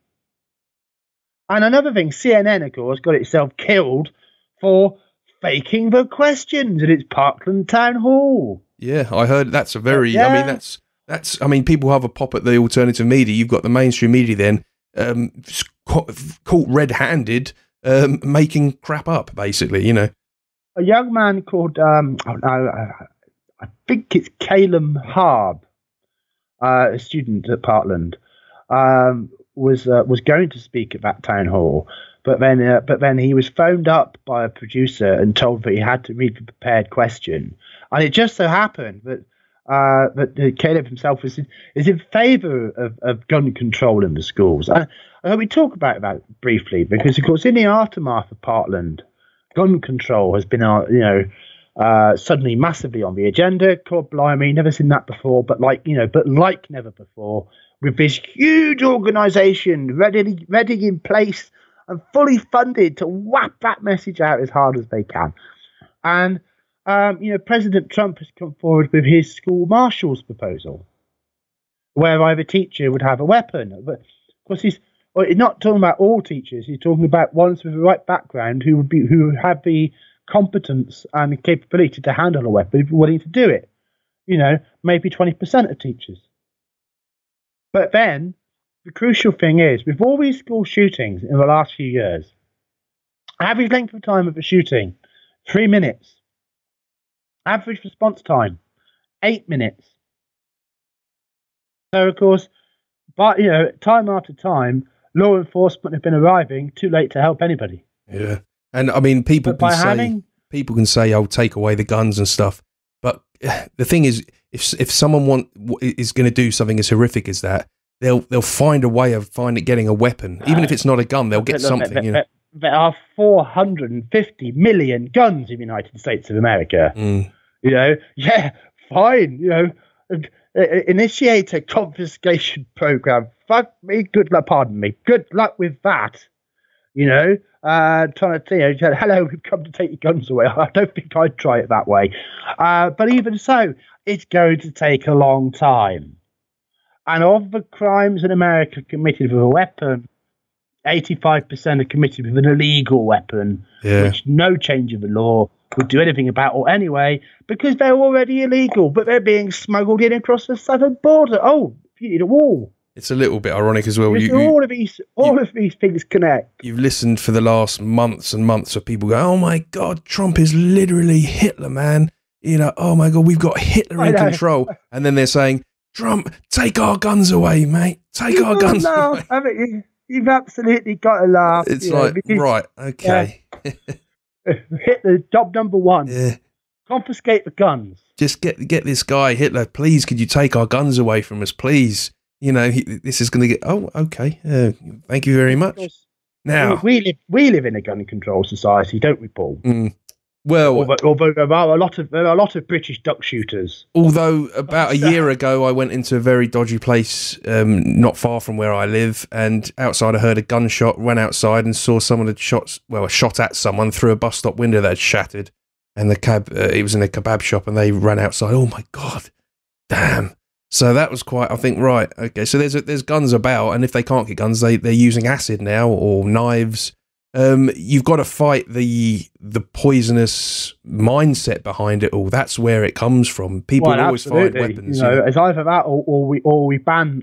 And another thing, CNN, of course, got itself killed for faking the questions at its Parkland town hall. Yeah, I heard that's a very. Yeah. I mean, that's. I mean, people have a pop at the alternative media. You've got the mainstream media then caught red-handed making crap up, basically. You know, a young man called I think it's Calum Harb. A student at Parkland was going to speak at that town hall, but then he was phoned up by a producer and told that he had to read the prepared question, and it just so happened that Caleb himself is in favour of gun control in the schools. And we talk about that briefly because, of course, in the aftermath of Parkland, gun control has been suddenly massively on the agenda. God blimey, never seen that before, but like never before, with this huge organisation ready in place and fully funded to whap that message out as hard as they can. And President Trump has come forward with his school marshals proposal, whereby the teacher would have a weapon. But of course, he's not talking about all teachers. He's talking about ones with the right background who have the competence and the capability to handle a weapon if you're willing to do it. You know, maybe 20% of teachers. But then the crucial thing is, with all these school shootings in the last few years, average length of time of a shooting, 3 minutes. Average response time, 8 minutes. So, of course, but time after time, law enforcement have been arriving too late to help anybody. Yeah. And I mean, people can say, "Oh, take away the guns and stuff." But the thing is, if someone is going to do something as horrific as that, they'll find a way of getting a weapon, even if it's not a gun. They'll get something. There are 450 million guns in the United States of America. Mm. You know, yeah, fine. You know, initiate a confiscation program. Fuck me, good luck. Pardon me. Good luck with that. You know, trying to hello, we've come to take your guns away. I don't think I'd try it that way. But even so, it's going to take a long time. And of the crimes in America committed with a weapon, 85% are committed with an illegal weapon, which no change of the law would do anything about or anyway, because they're already illegal, but they're being smuggled in across the southern border. Oh, you need a wall. It's a little bit ironic as well. All of these things connect. You've listened for the last months and months of people go, "Oh my God, Trump is literally Hitler, man. You know, oh my God, we've got Hitler in control." And then they're saying, "Trump, take our guns away, mate. Take our guns away." I mean, you've absolutely got to laugh. It's like, because, right, okay. Hitler, job number one. Yeah. Confiscate the guns. Just get this guy, Hitler, please, could you take our guns away from us, please? You know, this is going to get... Oh, okay. Thank you very much. Now, we live in a gun control society, don't we, Paul? Well, although there are a lot of British duck shooters. Although about a year ago, I went into a very dodgy place not far from where I live, and outside I heard a gunshot. Went outside and saw someone had shot at someone through a bus stop window that had shattered. and the cab, it was in a kebab shop, and they ran outside. Oh my God, damn. So that was quite, I think, right. Okay, so there's guns about, and if they can't get guns, they're using acid now, or knives. You've got to fight the poisonous mindset behind it all. That's where it comes from. People always find weapons. You know, it's either that or we ban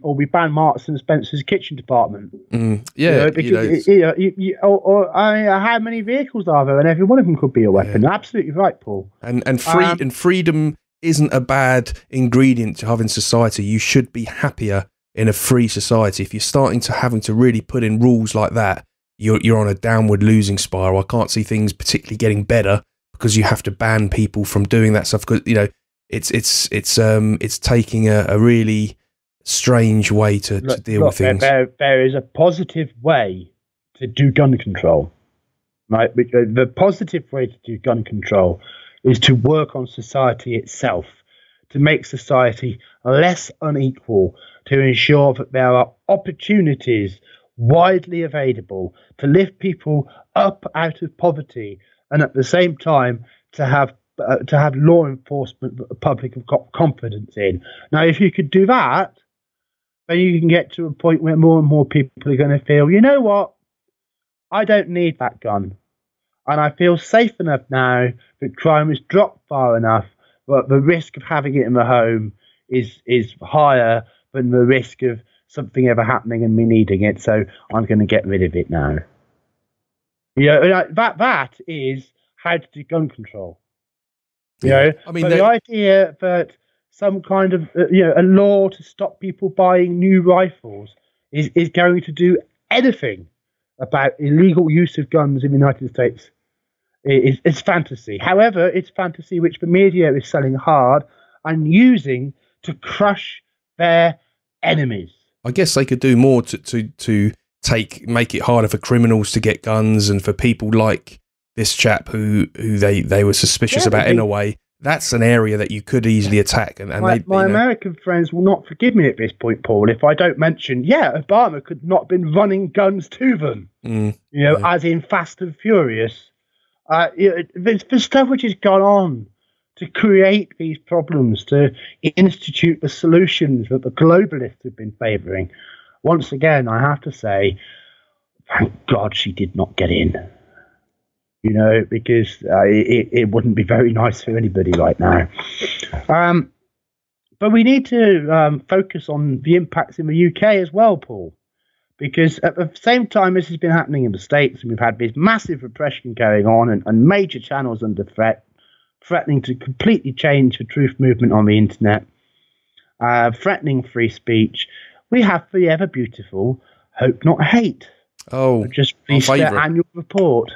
Marks and Spencer's kitchen department. Yeah, I mean, how many vehicles are there? And every one of them could be a weapon. Yeah. Absolutely right, Paul. And freedom isn't a bad ingredient to have in society. You should be happier in a free society. If you're starting to having to really put in rules like that, you're on a downward losing spiral. I can't see things particularly getting better because you have to ban people from doing that stuff. Because it's taking a really strange way to deal with things. There is a positive way to do gun control, right? The positive way to do gun control is to work on society itself, to make society less unequal, to ensure that there are opportunities widely available to lift people up out of poverty, and at the same time to have law enforcement that the public have got confidence in. Now, if you could do that, then you can get to a point where more and more people are going to feel, you know what, I don't need that gun, and I feel safe enough now that crime has dropped far enough that the risk of having it in the home is higher than the risk of something ever happening and me needing it, so I'm going to get rid of it now. You know, that is how to do gun control. You know, I mean, the idea that some kind of a law to stop people buying new rifles is going to do anything about illegal use of guns in the United States is fantasy. However, it's fantasy which the media is selling hard and using to crush their enemies. I guess they could do more to make it harder for criminals to get guns, and for people like this chap who they were suspicious about in a way. That's an area that you could easily attack. And my American friends will not forgive me at this point, Paul, if I don't mention, Obama could not have been running guns to them, as in Fast and Furious. The stuff which has gone on to create these problems, to institute the solutions that the globalists have been favouring. Once again, I have to say, thank God she did not get in. You know, because it wouldn't be very nice for anybody right now. But we need to focus on the impacts in the UK as well, Paul. Because at the same time this has been happening in the States, and we've had this massive repression going on and major channels under threat, threatening to completely change the truth movement on the internet, threatening free speech, we have the ever beautiful Hope Not Hate. Oh, just released their annual report.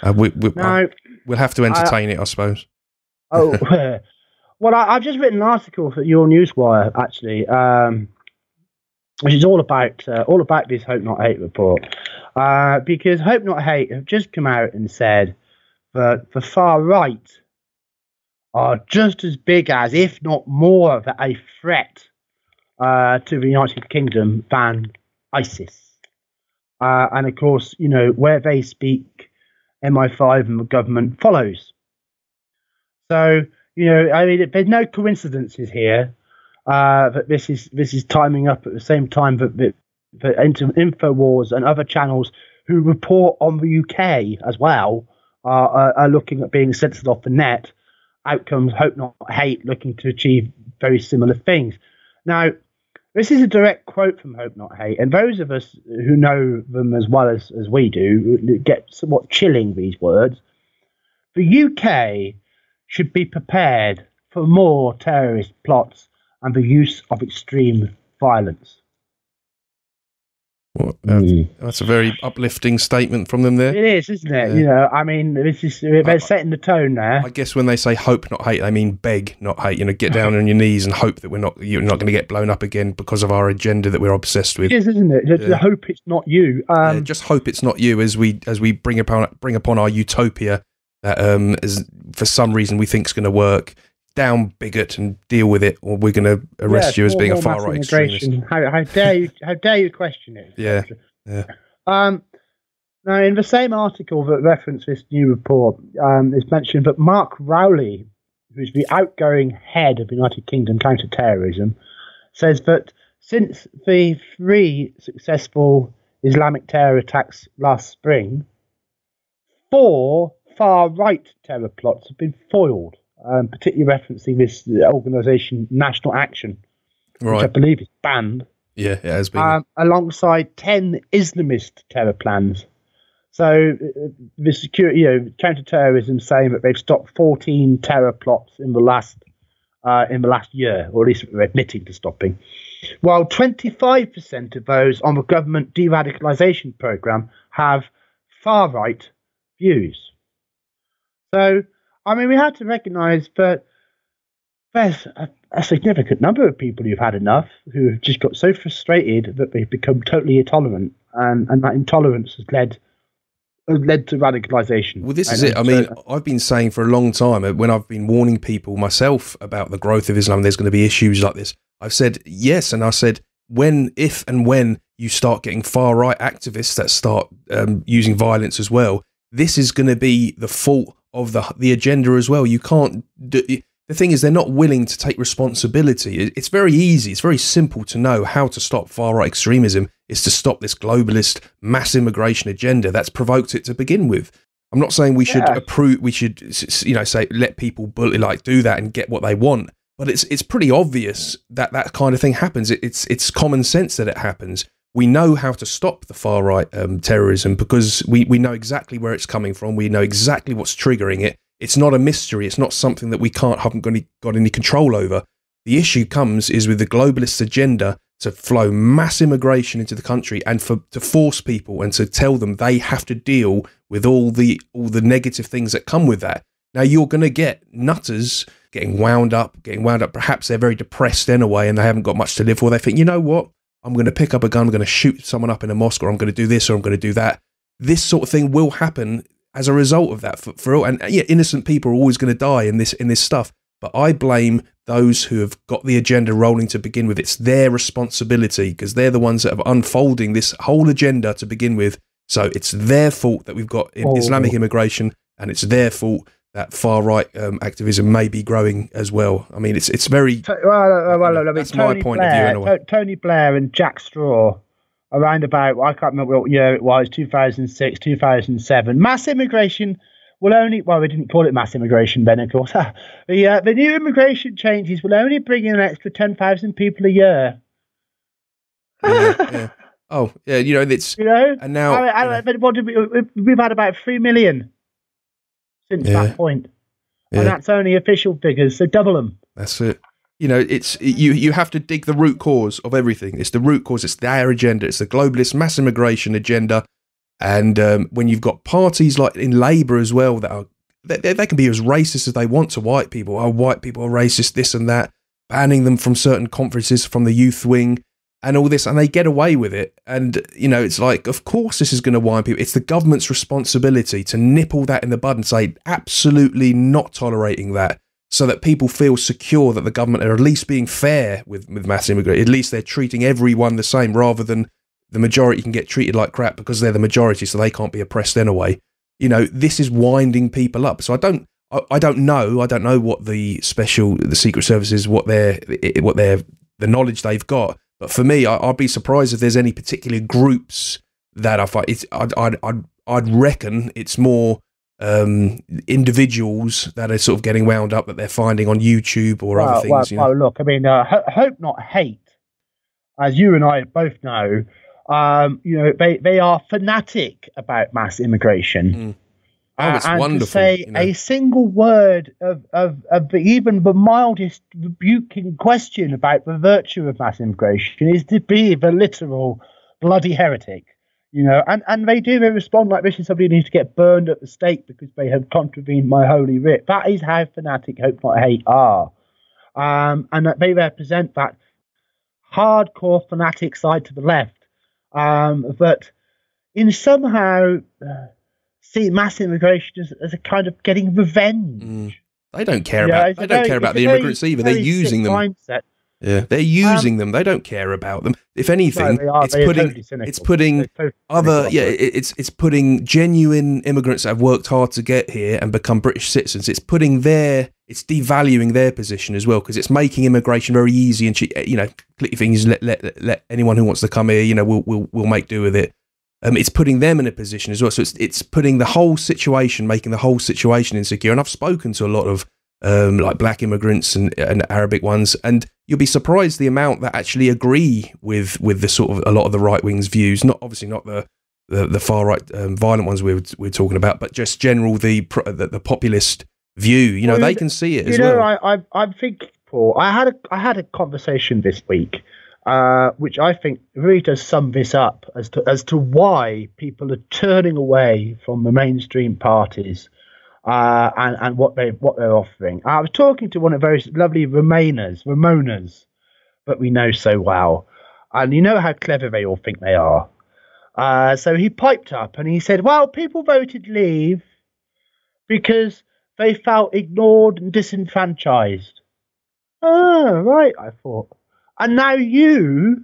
We'll have to entertain it, I suppose. Well, I've just written an article for your Newswire, actually, which is all about this Hope Not Hate report, because Hope Not Hate have just come out and said that the far right are just as big as, if not more, of a threat to the United Kingdom than ISIS. And of course, you know, where they speak, MI5 and the government follows. So, you know, I mean, there's no coincidences here that this is timing up at the same time that InfoWars and other channels who report on the UK as well are looking at being censored off the net. Outcomes Hope Not Hate looking to achieve very similar things. Now, this is a direct quote from Hope Not Hate, and those of us who know them as well as we do get somewhat chilling these words. The UK should be prepared for more terrorist plots and the use of extreme violence. Well, that's a very uplifting statement from them there. It is, isn't it? Yeah. You know, I mean, they're setting the tone there. I guess when they say hope not hate, they mean beg not hate. You know, get down on your knees and hope that you're not going to get blown up again because of our agenda that we're obsessed with. It is, isn't it? Yeah. Hope it's not you. Just hope it's not you as we bring upon our utopia that is for some reason we think is going to work. Down, bigot, and deal with it, or we're going to arrest you as being a far right extremist. How dare you question it? Yeah. Now, in the same article that referenced this new report, it's mentioned that Mark Rowley, who's the outgoing head of the United Kingdom counter-terrorism, says that since the 3 successful Islamic terror attacks last spring, 4 far-right terror plots have been foiled, particularly referencing this organisation National Action, which I believe is banned. Yeah, it has been. Alongside 10 Islamist terror plans. So the security, counter-terrorism saying that they've stopped 14 terror plots in the last year, or at least they're admitting to stopping. While 25% of those on the government de-radicalisation programme have far-right views. So, I mean, we have to recognise that there's a significant number of people who've had enough, who have just got so frustrated that they've become totally intolerant, and that intolerance has led to radicalisation. Well, this is it. I mean, I've been saying for a long time, when I've been warning people myself about the growth of Islam, there's going to be issues like this. I've said yes, and I said if and when you start getting far right activists that start using violence as well, this is going to be the fault of the agenda as well. You can't the thing is, they're not willing to take responsibility. It's very easy. It's very simple to know how to stop far-right extremism. Is to stop this globalist mass immigration agenda that's provoked it to begin with. I'm not saying we should approve. We should, say let people do that and get what they want. But it's pretty obvious that that kind of thing happens. It's common sense that it happens. We know how to stop the far-right terrorism because we know exactly where it's coming from. We know exactly what's triggering it. It's not a mystery. It's not something that we haven't got any control over. The issue is with the globalist agenda to flow mass immigration into the country and to force people and to tell them they have to deal with all the negative things that come with that. Now you're going to get nutters getting wound up. Perhaps they're very depressed anyway and they haven't got much to live for. They think, you know what? I'm going to pick up a gun. I'm going to shoot someone up in a mosque, or I'm going to do this, or I'm going to do that. This sort of thing will happen as a result of that for all. And yeah, innocent people are always going to die in this stuff. But I blame those who have got the agenda rolling to begin with. It's their responsibility because they're the ones that are unfolding this whole agenda to begin with. So it's their fault that we've got Islamic immigration, and it's their fault that far-right activism may be growing as well. I mean, it's very... that's my point of view anyway. Tony Blair and Jack Straw, around about, I can't remember what year it was, 2006, 2007. Mass immigration will only... Well, we didn't call it mass immigration then, of course. The new immigration changes will only bring in an extra 10,000 people a year. Yeah. Oh, yeah, it's... And now... We've had about 3 million since that point. And that's only official figures, so double them. That's it. It's you have to dig the root cause of everything. It's the root cause. It's their agenda. It's the globalist mass immigration agenda. And when you've got parties like in Labour as well that are they can be as racist as they want to white people. Oh, white people are racist, this and that, banning them from certain conferences from the youth wing and all this, and they get away with it. And it's like, of course this is going to wind people. It's the government's responsibility to nip all that in the bud and say absolutely not tolerating that, so that people feel secure that the government are at least being fair with mass immigration. At least they're treating everyone the same, rather than the majority can get treated like crap because they're the majority, so they can't be oppressed anyway. This is winding people up. So I don't know what the Secret Services, what the knowledge they've got. But for me, I'd be surprised if there's any particular groups that I find. I'd reckon it's more individuals that are sort of getting wound up that they're finding on YouTube or other things. Look, I mean, hope not hate, as you and I both know. They are fanatic about mass immigration. Oh, it's wonderful. To say a single word of even the mildest rebuking question about the virtue of mass immigration is to be the literal bloody heretic. And they respond like this is somebody who needs to get burned at the stake because they have contravened my holy writ. That is how fanatic hope not hate are. And that they represent that hardcore fanatic side to the left. But in somehow see mass immigration as a kind of getting revenge. They don't care about the immigrants either. They're using them. Mindset. Yeah, they're using them. They don't care about them. If anything, it's putting other it's putting genuine immigrants that have worked hard to get here and become British citizens. It's devaluing their position as well, because it's making immigration very easy and cheap. You know, click your fingers, let anyone who wants to come here. You know, we'll make do with it. It's putting them in a position as well. So it's putting the whole situation, making the whole situation insecure. And I've spoken to a lot of like black immigrants and Arabic ones, and you'll be surprised the amount that actually agree with the sort of a lot of the right wing's views. Not obviously not the far right violent ones we're talking about, but just general the populist view. You know, they can see it as well. I think, Paul, I had a conversation this week, which I think really does sum this up as to why people are turning away from the mainstream parties. And what they're offering. I was talking to one of those lovely Ramonas, that we know so well, and you know how clever they all think they are. So he piped up and he said, "Well, people voted Leave because they felt ignored and disenfranchised." Oh, right, I thought. And now you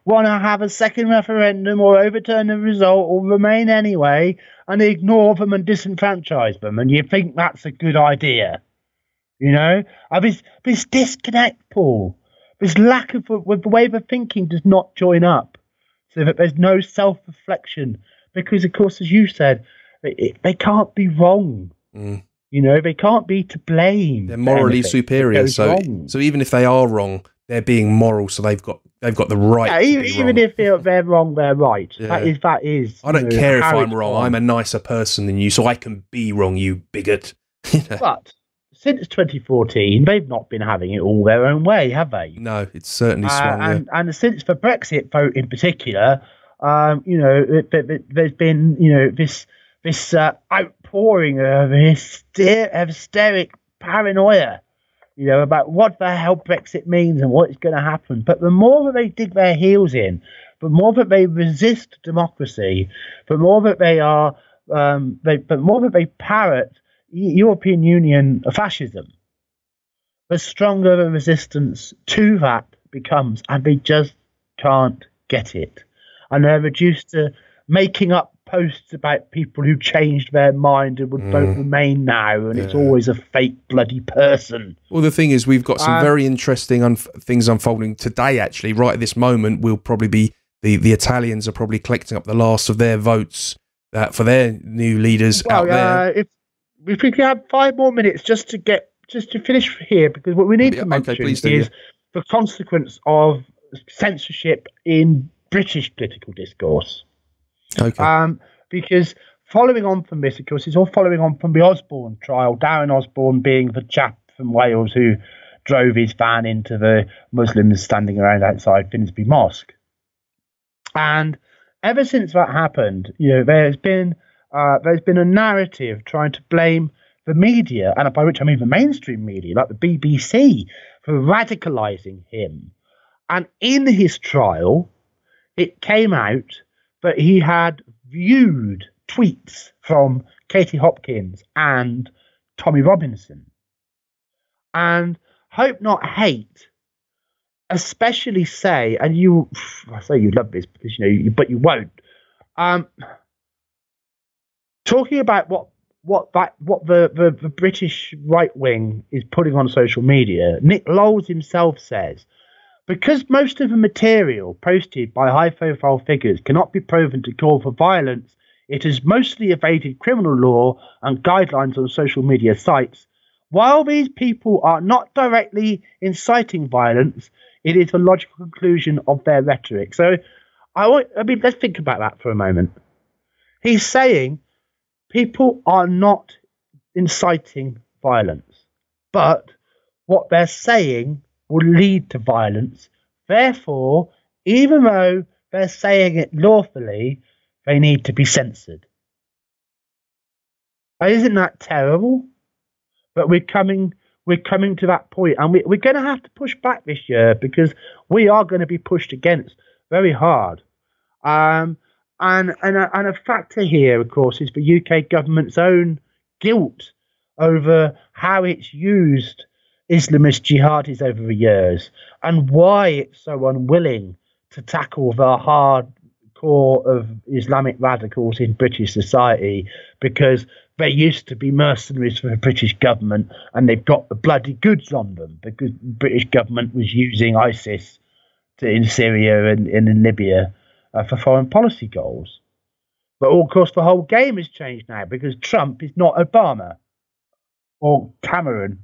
want to have a second referendum or overturn the result or remain anyway and ignore them and disenfranchise them, and you think that's a good idea. You know? This disconnect, Paul, this lack of with the way the thinking does not join up, so that there's no self-reflection, because of course, as you said, they can't be wrong. You know, they can't be to blame. They're morally superior, so even if they are wrong, they're being moral, so they've got the right. Yeah, even if they're wrong, they're right. Yeah. That is. I don't care if I'm wrong. I'm a nicer person than you, so I can be wrong. You bigot. But since 2014, they've not been having it all their own way, have they? No, it's certainly swung. And since the Brexit vote in particular, you know, there's been, you know, this outpouring of hysteric paranoia, you know, about what the hell Brexit means and what is going to happen. But the more that they dig their heels in, the more that they resist democracy, the more that they are, the more that they parrot European Union fascism, the stronger the resistance to that becomes, and they just can't get it. And they're reduced to making up posts about people who changed their mind and would vote Remain now, and it's always a fake bloody person. Well, the thing is, we've got some very interesting things unfolding today, actually. Right at this moment, we'll probably be, the Italians are probably collecting up the last of their votes for their new leaders out there. If we could have 5 more minutes just to finish here, because what we need to mention is the consequence of censorship in British political discourse. Okay. Because following on from this, of course, it's all following on from the Osborne trial, Darren Osborne being the chap from Wales who drove his van into the Muslims standing around outside Finsbury Mosque. And ever since that happened, you know, there's been a narrative trying to blame the media, and by which I mean the mainstream media, like the BBC, for radicalising him. And in his trial, it came out that he had viewed tweets from Katie Hopkins and Tommy Robinson. And Hope Not Hate especially say, and I say you love this because you know, but you won't. Talking about what the British right wing is putting on social media, Nick Lowles himself says, because most of the material posted by high-profile figures cannot be proven to call for violence, it has mostly evaded criminal law and guidelines on social media sites. While these people are not directly inciting violence, it is a logical conclusion of their rhetoric. So, let's think about that for a moment. He's saying people are not inciting violence, but what they're saying will lead to violence. Therefore, even though they're saying it lawfully, they need to be censored. Isn't that terrible? But we're coming to that point, and we're going to have to push back this year, because we are going to be pushed against very hard. And a factor here, of course, is the UK government's own guilt over how it's used Islamist jihadis over the years, and why it's so unwilling to tackle the hardcore of Islamic radicals in British society, because they used to be mercenaries for the British government, and they've got the bloody goods on them because the British government was using ISIS in Syria and in Libya for foreign policy goals. But of course, the whole game has changed now because Trump is not Obama or Cameron.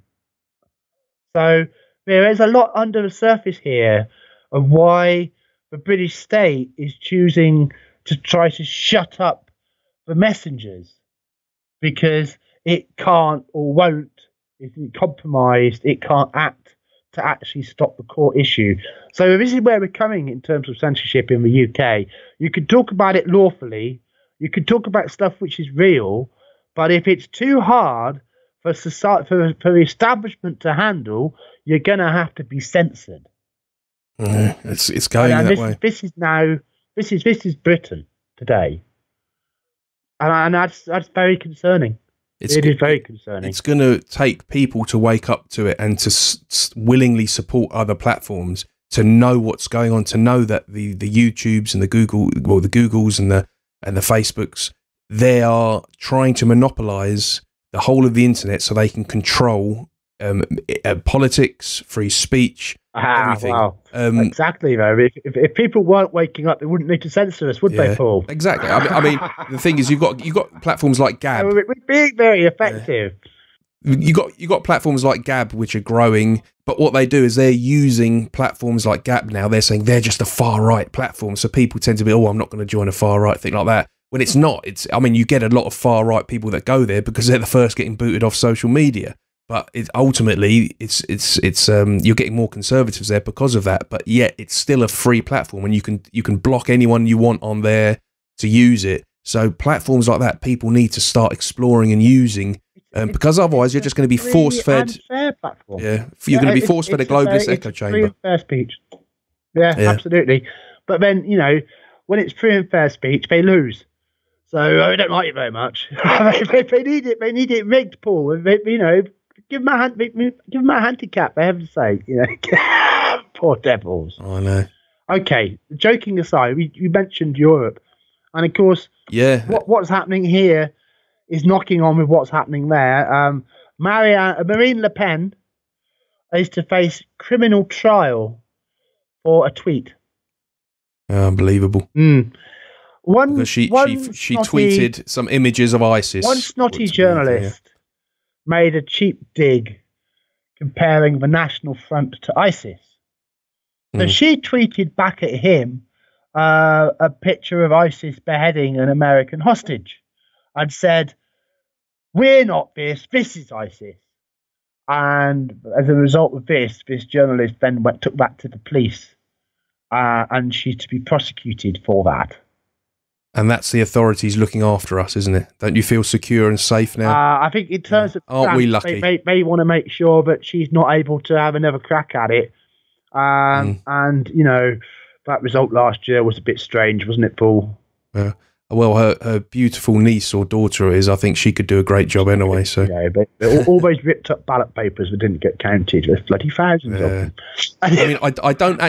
So there is a lot under the surface here of why the British state is choosing to try to shut up the messengers, because it can't or won't, it's compromised, it can't act to actually stop the core issue. So this is where we're coming in terms of censorship in the UK. You could talk about it lawfully, you could talk about stuff which is real, but if it's too hard for society, for the establishment to handle, you're going to have to be censored. It's going that way. This is Britain today, and that's very concerning. It is very concerning. It's going to take people to wake up to it and to willingly support other platforms, to know what's going on, to know that the YouTubes and the Googles and the Facebooks, they are trying to monopolize the whole of the internet so they can control politics, free speech, everything. Wow. Exactly, though. If people weren't waking up, they wouldn't need to censor us, would they, Paul? Exactly. I mean, the thing is, you've got platforms like Gab. We're being very effective. You got platforms like Gab which are growing, but what they do is they're using platforms like Gab now. They're saying they're just a far right platform, so people tend to be, I'm not going to join a far right thing like that. When it's not. I mean, you get a lot of far right people that go there because they're the first getting booted off social media. But ultimately, you're getting more conservatives there because of that. But yet, it's still a free platform, and you can block anyone you want on there to use it. So platforms like that, people need to start exploring and using, because otherwise, you're just going to be force fed. Fair platform. Yeah, you're going to be force fed a globalist echo chamber. Free and fair speech. Yeah, absolutely. But then when it's free and fair speech, they lose. So I don't like it very much. They need it. They need it rigged, Paul. Give them a handicap. They have to say, poor devils. I know. Okay, joking aside, you mentioned Europe, and of course, what's happening here is knocking on with what's happening there. Marine Le Pen is to face criminal trial for a tweet. Unbelievable. Because she tweeted some images of ISIS. One snotty journalist made a cheap dig comparing the National Front to ISIS. So she tweeted back at him a picture of ISIS beheading an American hostage and said, "We're not this is ISIS." And as a result of this journalist then took that to the police, and she's to be prosecuted for that. And that's the authorities looking after us, isn't it? Don't you feel secure and safe now? I think in terms of aren't we lucky? They want to make sure that she's not able to have another crack at it. And that result last year was a bit strange, wasn't it, Paul? Well, her beautiful niece or daughter is. I think she could do a great job anyway. So but all those ripped up ballot papers that didn't get counted. There's bloody thousands of them. I mean, I don't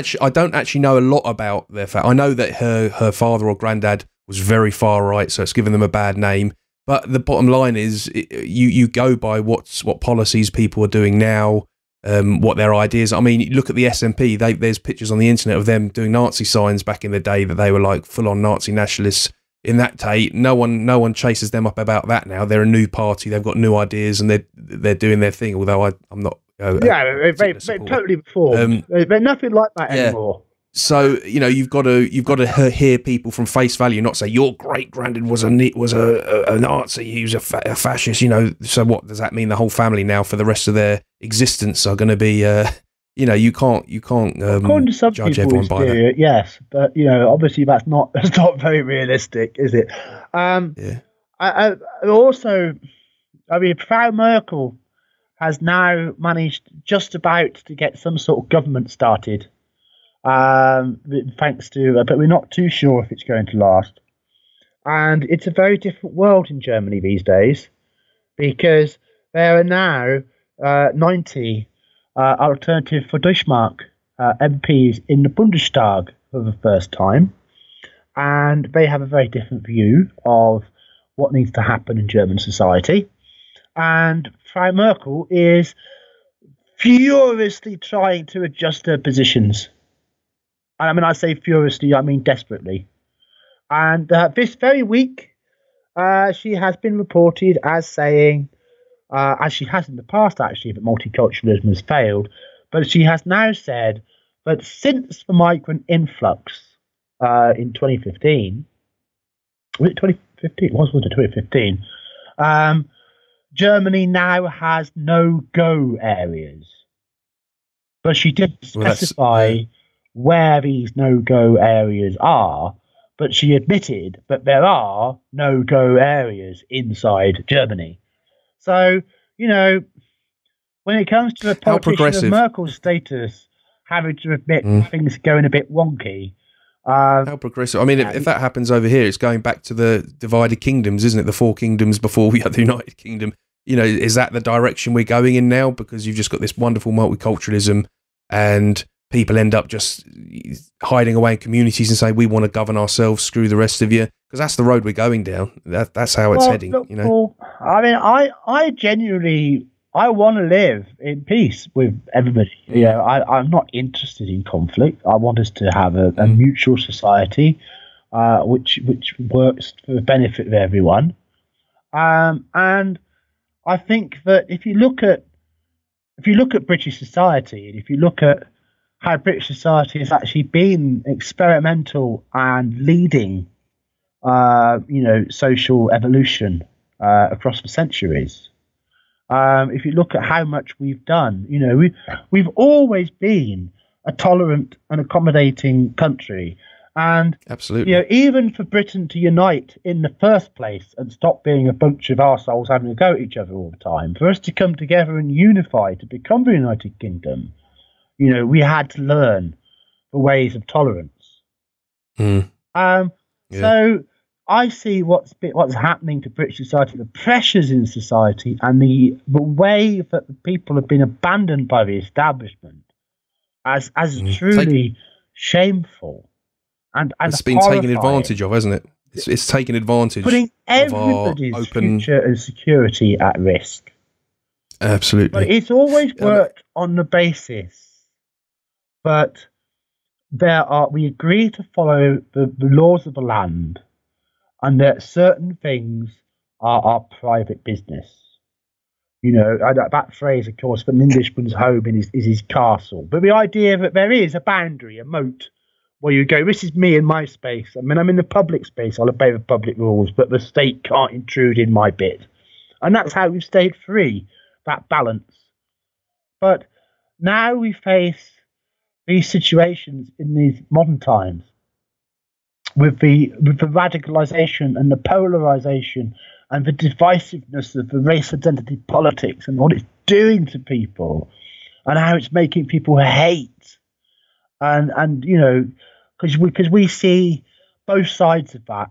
actually know a lot about their fact. I know that her father or granddad was very far right, so it's given them a bad name. But the bottom line is, you go by what policies people are doing now, what their ideas. I mean, look at the SNP. There's pictures on the internet of them doing Nazi signs back in the day that they were like full on Nazi nationalists. In that day, no one chases them up about that now. They're a new party. They've got new ideas, and they're doing their thing. Although I'm not. They're totally reformed. They're nothing like that anymore. So you've got to hear people from face value, not say your great granddad was a Nazi, he was a fascist. So what does that mean? The whole family now for the rest of their existence are going to be. You can't according to some judge everyone by that. Yes, but obviously that's not very realistic, is it? Also, Frau Merkel has now managed just about to get some sort of government started. Thanks to, but we're not too sure if it's going to last. And it's a very different world in Germany these days, because there are now 90 Alternative for Deutschmark MPs in the Bundestag for the first time. And they have a very different view of what needs to happen in German society. And Frau Merkel is furiously trying to adjust her positions. And I mean, I say furiously, I mean desperately. And this very week, she has been reported as saying, as she has in the past actually, that multiculturalism has failed, but she has now said that since the migrant influx in 2015, was it 2015? It was 2015. Germany now has no-go areas, but she didn't specify where these no-go areas are. But she admitted that there are no-go areas inside Germany. So, you know, when it comes to a politician of Merkel's status having to admit things are going a bit wonky. How progressive. I mean, if that happens over here, it's going back to the divided kingdoms, isn't it? The four kingdoms before we had the United Kingdom. You know, is that the direction we're going in now? Because you've just got this wonderful multiculturalism and people end up just hiding away in communities and say, we want to govern ourselves, screw the rest of you. Because that's the road we're going down. That's how it's heading, look, you know? Paul, I mean, I genuinely, I want to live in peace with everybody. You know, I'm not interested in conflict. I want us to have a mutual society which works for the benefit of everyone. And I think that if you look at British society, and if you look at how British society has actually been experimental and leading, social evolution across the centuries. If you look at how much we've done, you know, we've always been a tolerant and accommodating country. And absolutely, you know, even for Britain to unite in the first place and stop being a bunch of arseholes having a go at each other all the time, for us to come together and unify to become the United Kingdom, you know, we had to learn the ways of tolerance. So I see what's happening to British society, the pressures in society, and the way that the people have been abandoned by the establishment as truly shameful. And it's been taken advantage of, hasn't it? It's taken advantage, putting everybody's future and security at risk. Absolutely, but it's always worked on the basis that we agree to follow the laws of the land, and that certain things are private business. You know, that phrase, of course, an Englishman's home is his castle. But the idea that there is a boundary, a moat, where you go, this is me and my space. I mean, I'm in the public space, I'll obey the public rules, but the state can't intrude in my bit. And that's how we've stayed free, that balance. But now we face these situations in these modern times with the radicalization and the polarization and the divisiveness of the race identity politics and what it's doing to people and how it's making people hate. And you know, because we see both sides of that.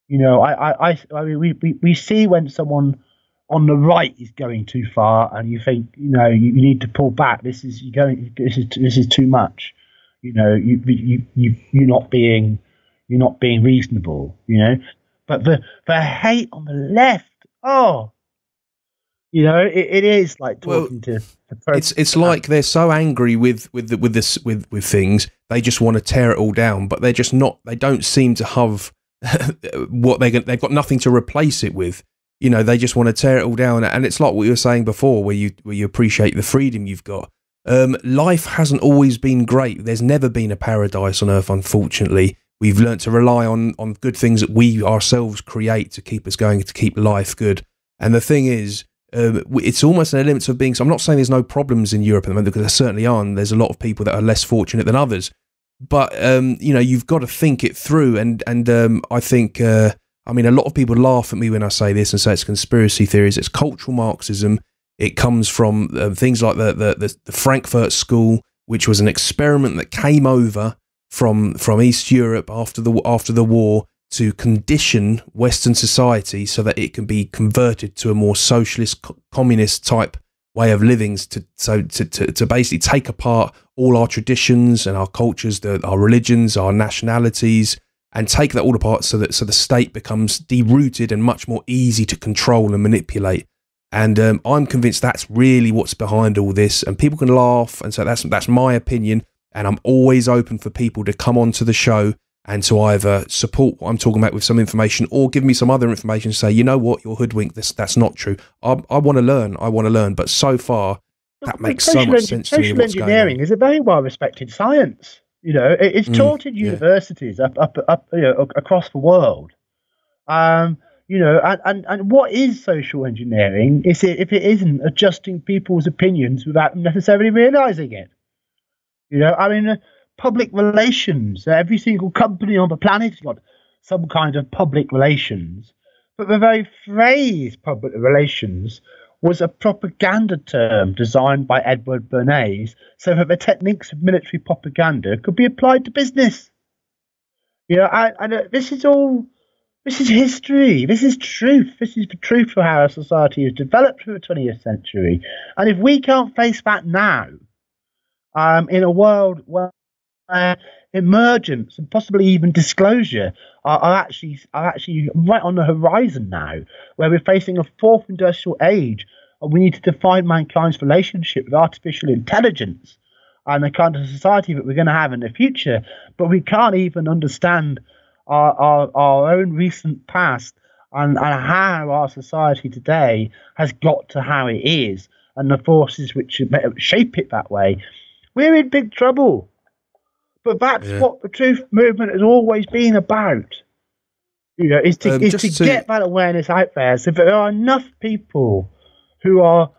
You know, I mean, we see when someone on the right is going too far, and you think, you know, you need to pull back. This is too much. You know, you're not being reasonable. You know, but the hate on the left, you know, it is like talking to. It's like they're so angry with things, they just want to tear it all down, but they're just not. They don't seem to have what they've got nothing to replace it with. You know, they just want to tear it all down, and it's like what you were saying before, where you appreciate the freedom you've got. Life hasn't always been great. There's never been a paradise on earth, unfortunately. We've learnt to rely on good things that we ourselves create to keep us going, to keep life good. And the thing is, it's almost an element of being. So I'm not saying there's no problems in Europe at the moment, because there certainly are. And there's a lot of people that are less fortunate than others. But you know, you've got to think it through. And I think, I mean, a lot of people laugh at me when I say this and say it's conspiracy theories. It's cultural Marxism. It comes from things like the Frankfurt School, which was an experiment that came over from East Europe after the war to condition Western society so that it can be converted to a more socialist, communist type way of living to basically take apart all our traditions and our cultures, our religions, our nationalities, and take that all apart so the state becomes derooted and much more easy to control and manipulate. And I'm convinced that's really what's behind all this. And people can laugh, and so that's my opinion. And I'm always open for people to come onto the show and to either support what I'm talking about with some information, or give me some other information and say, you know what, you're hoodwinked. That's not true. I want to learn. But so far, that makes so much sense to me. Social engineering is a very well respected science. You know, it's taught in universities up across the world. You know, and what is social engineering if it isn't adjusting people's opinions without them necessarily realizing it? You know, I mean, public relations. Every single company on the planet has got some kind of public relations. But the very phrase public relations was a propaganda term designed by Edward Bernays so that the techniques of military propaganda could be applied to business. You know, and this is history. This is truth. This is the truth for how our society has developed through the 20th century. And if we can't face that now, in a world where emergence and possibly even disclosure are actually right on the horizon now, where we're facing a fourth industrial age, and we need to define mankind's relationship with artificial intelligence and the kind of society that we're going to have in the future, but we can't even understand our own recent past and how our society today has got to how it is, and the forces which shape it that way. We're in big trouble. But that's what the truth movement has always been about. You know, is to get that awareness out there, so that there are enough people who are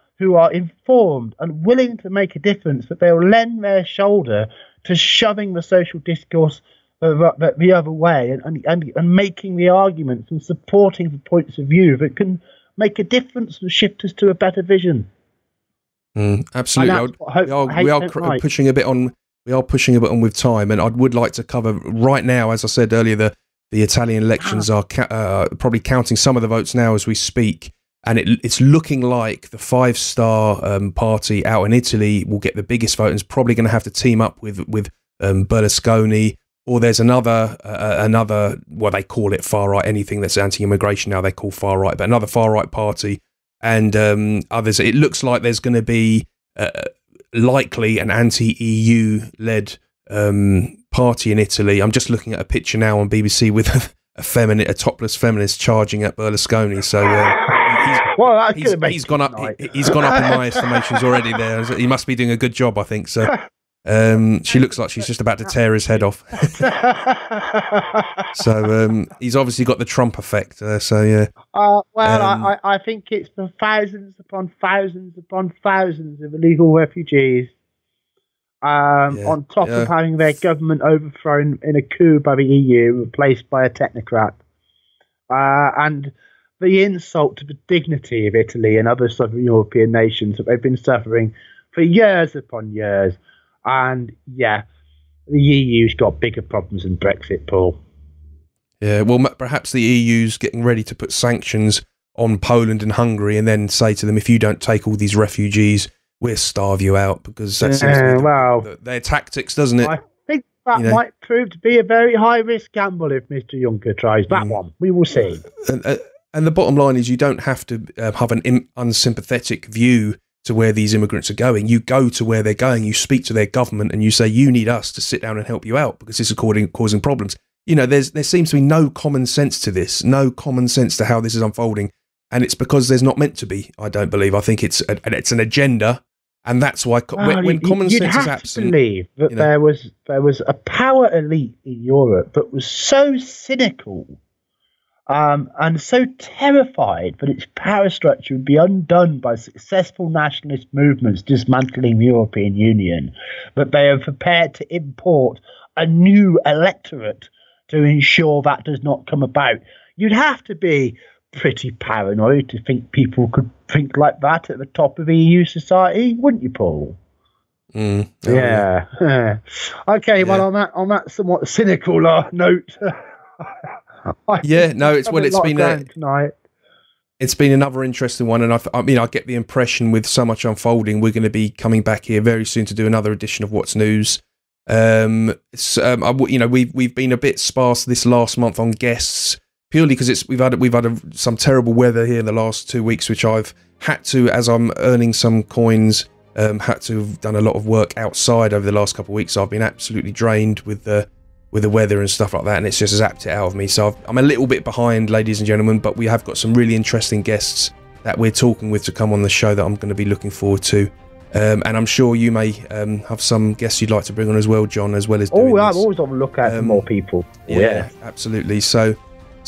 informed and willing to make a difference, that they'll lend their shoulder to shoving the social discourse the other way, and making the arguments and supporting the points of view that can make a difference and shift us to a better vision. Absolutely. We are pushing a bit on. We are pushing a bit on with time, and I would like to cover right now, as I said earlier, the Italian elections are probably counting some of the votes now as we speak, and it's looking like the five-star party out in Italy will get the biggest vote, and is probably going to have to team up with Berlusconi, or there's another well, they call it far right. Anything that's anti-immigration now they call far right, but another far right party, and others. It looks like there's going to be likely an anti-EU led party in Italy. I'm just looking at a picture now on BBC with a topless feminist charging at Berlusconi. So he's gone up. He's gone up in my estimations already. There, he must be doing a good job, I think. So she looks like she's just about to tear his head off. So he's obviously got the Trump effect. So yeah. I think it's for thousands upon thousands upon thousands of illegal refugees. On top of having their government overthrown in a coup by the EU, replaced by a technocrat, and the insult to the dignity of Italy and other Southern European nations that they've been suffering for years upon years. And yeah, the EU's got bigger problems than Brexit, Paul. Yeah, well, perhaps the EU's getting ready to put sanctions on Poland and Hungary, and then say to them, if you don't take all these refugees, we'll starve you out, because that seems to be their tactics, doesn't it? I think that might prove to be a very high-risk gamble if Mr. Juncker tries that one. We will see. And the bottom line is, you don't have to have an unsympathetic view to where these immigrants are going. You go to where they're going, you speak to their government, and you say, you need us to sit down and help you out, because this is causing problems. You know, there seems to be no common sense to this, no common sense to how this is unfolding. And it's because there's not meant to be, I don't believe. I think it's an agenda, and that's why when common sense is absent, believe that there was a power elite in Europe that was so cynical and so terrified that its power structure would be undone by successful nationalist movements dismantling the European Union, that they are prepared to import a new electorate to ensure that does not come about. You'd have to be pretty paranoid to think people could think like that at the top of EU society, wouldn't you, Paul? Yeah. Okay. Yeah. Well, on that somewhat cynical note. It's been tonight. It's been another interesting one, and I mean, I get the impression with so much unfolding, we're going to be coming back here very soon to do another edition of What's News. We've been a bit sparse this last month on guests, purely because we've had some terrible weather here in the last 2 weeks, which I've had to, as I'm earning some coins, had to have done a lot of work outside over the last couple of weeks. So I've been absolutely drained with the weather and stuff like that, and it's just zapped it out of me. So I'm a little bit behind, ladies and gentlemen, but we have got some really interesting guests that we're talking with to come on the show that I'm going to be looking forward to. And I'm sure you may have some guests you'd like to bring on as well, John, as well as doing I'm always on the lookout for more people. Yeah, absolutely. So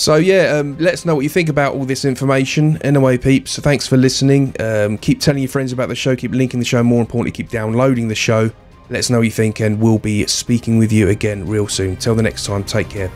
let us know what you think about all this information. Anyway, peeps, thanks for listening. Keep telling your friends about the show, keep linking the show, more importantly, keep downloading the show. Let us know what you think, and we'll be speaking with you again real soon. Till the next time, take care.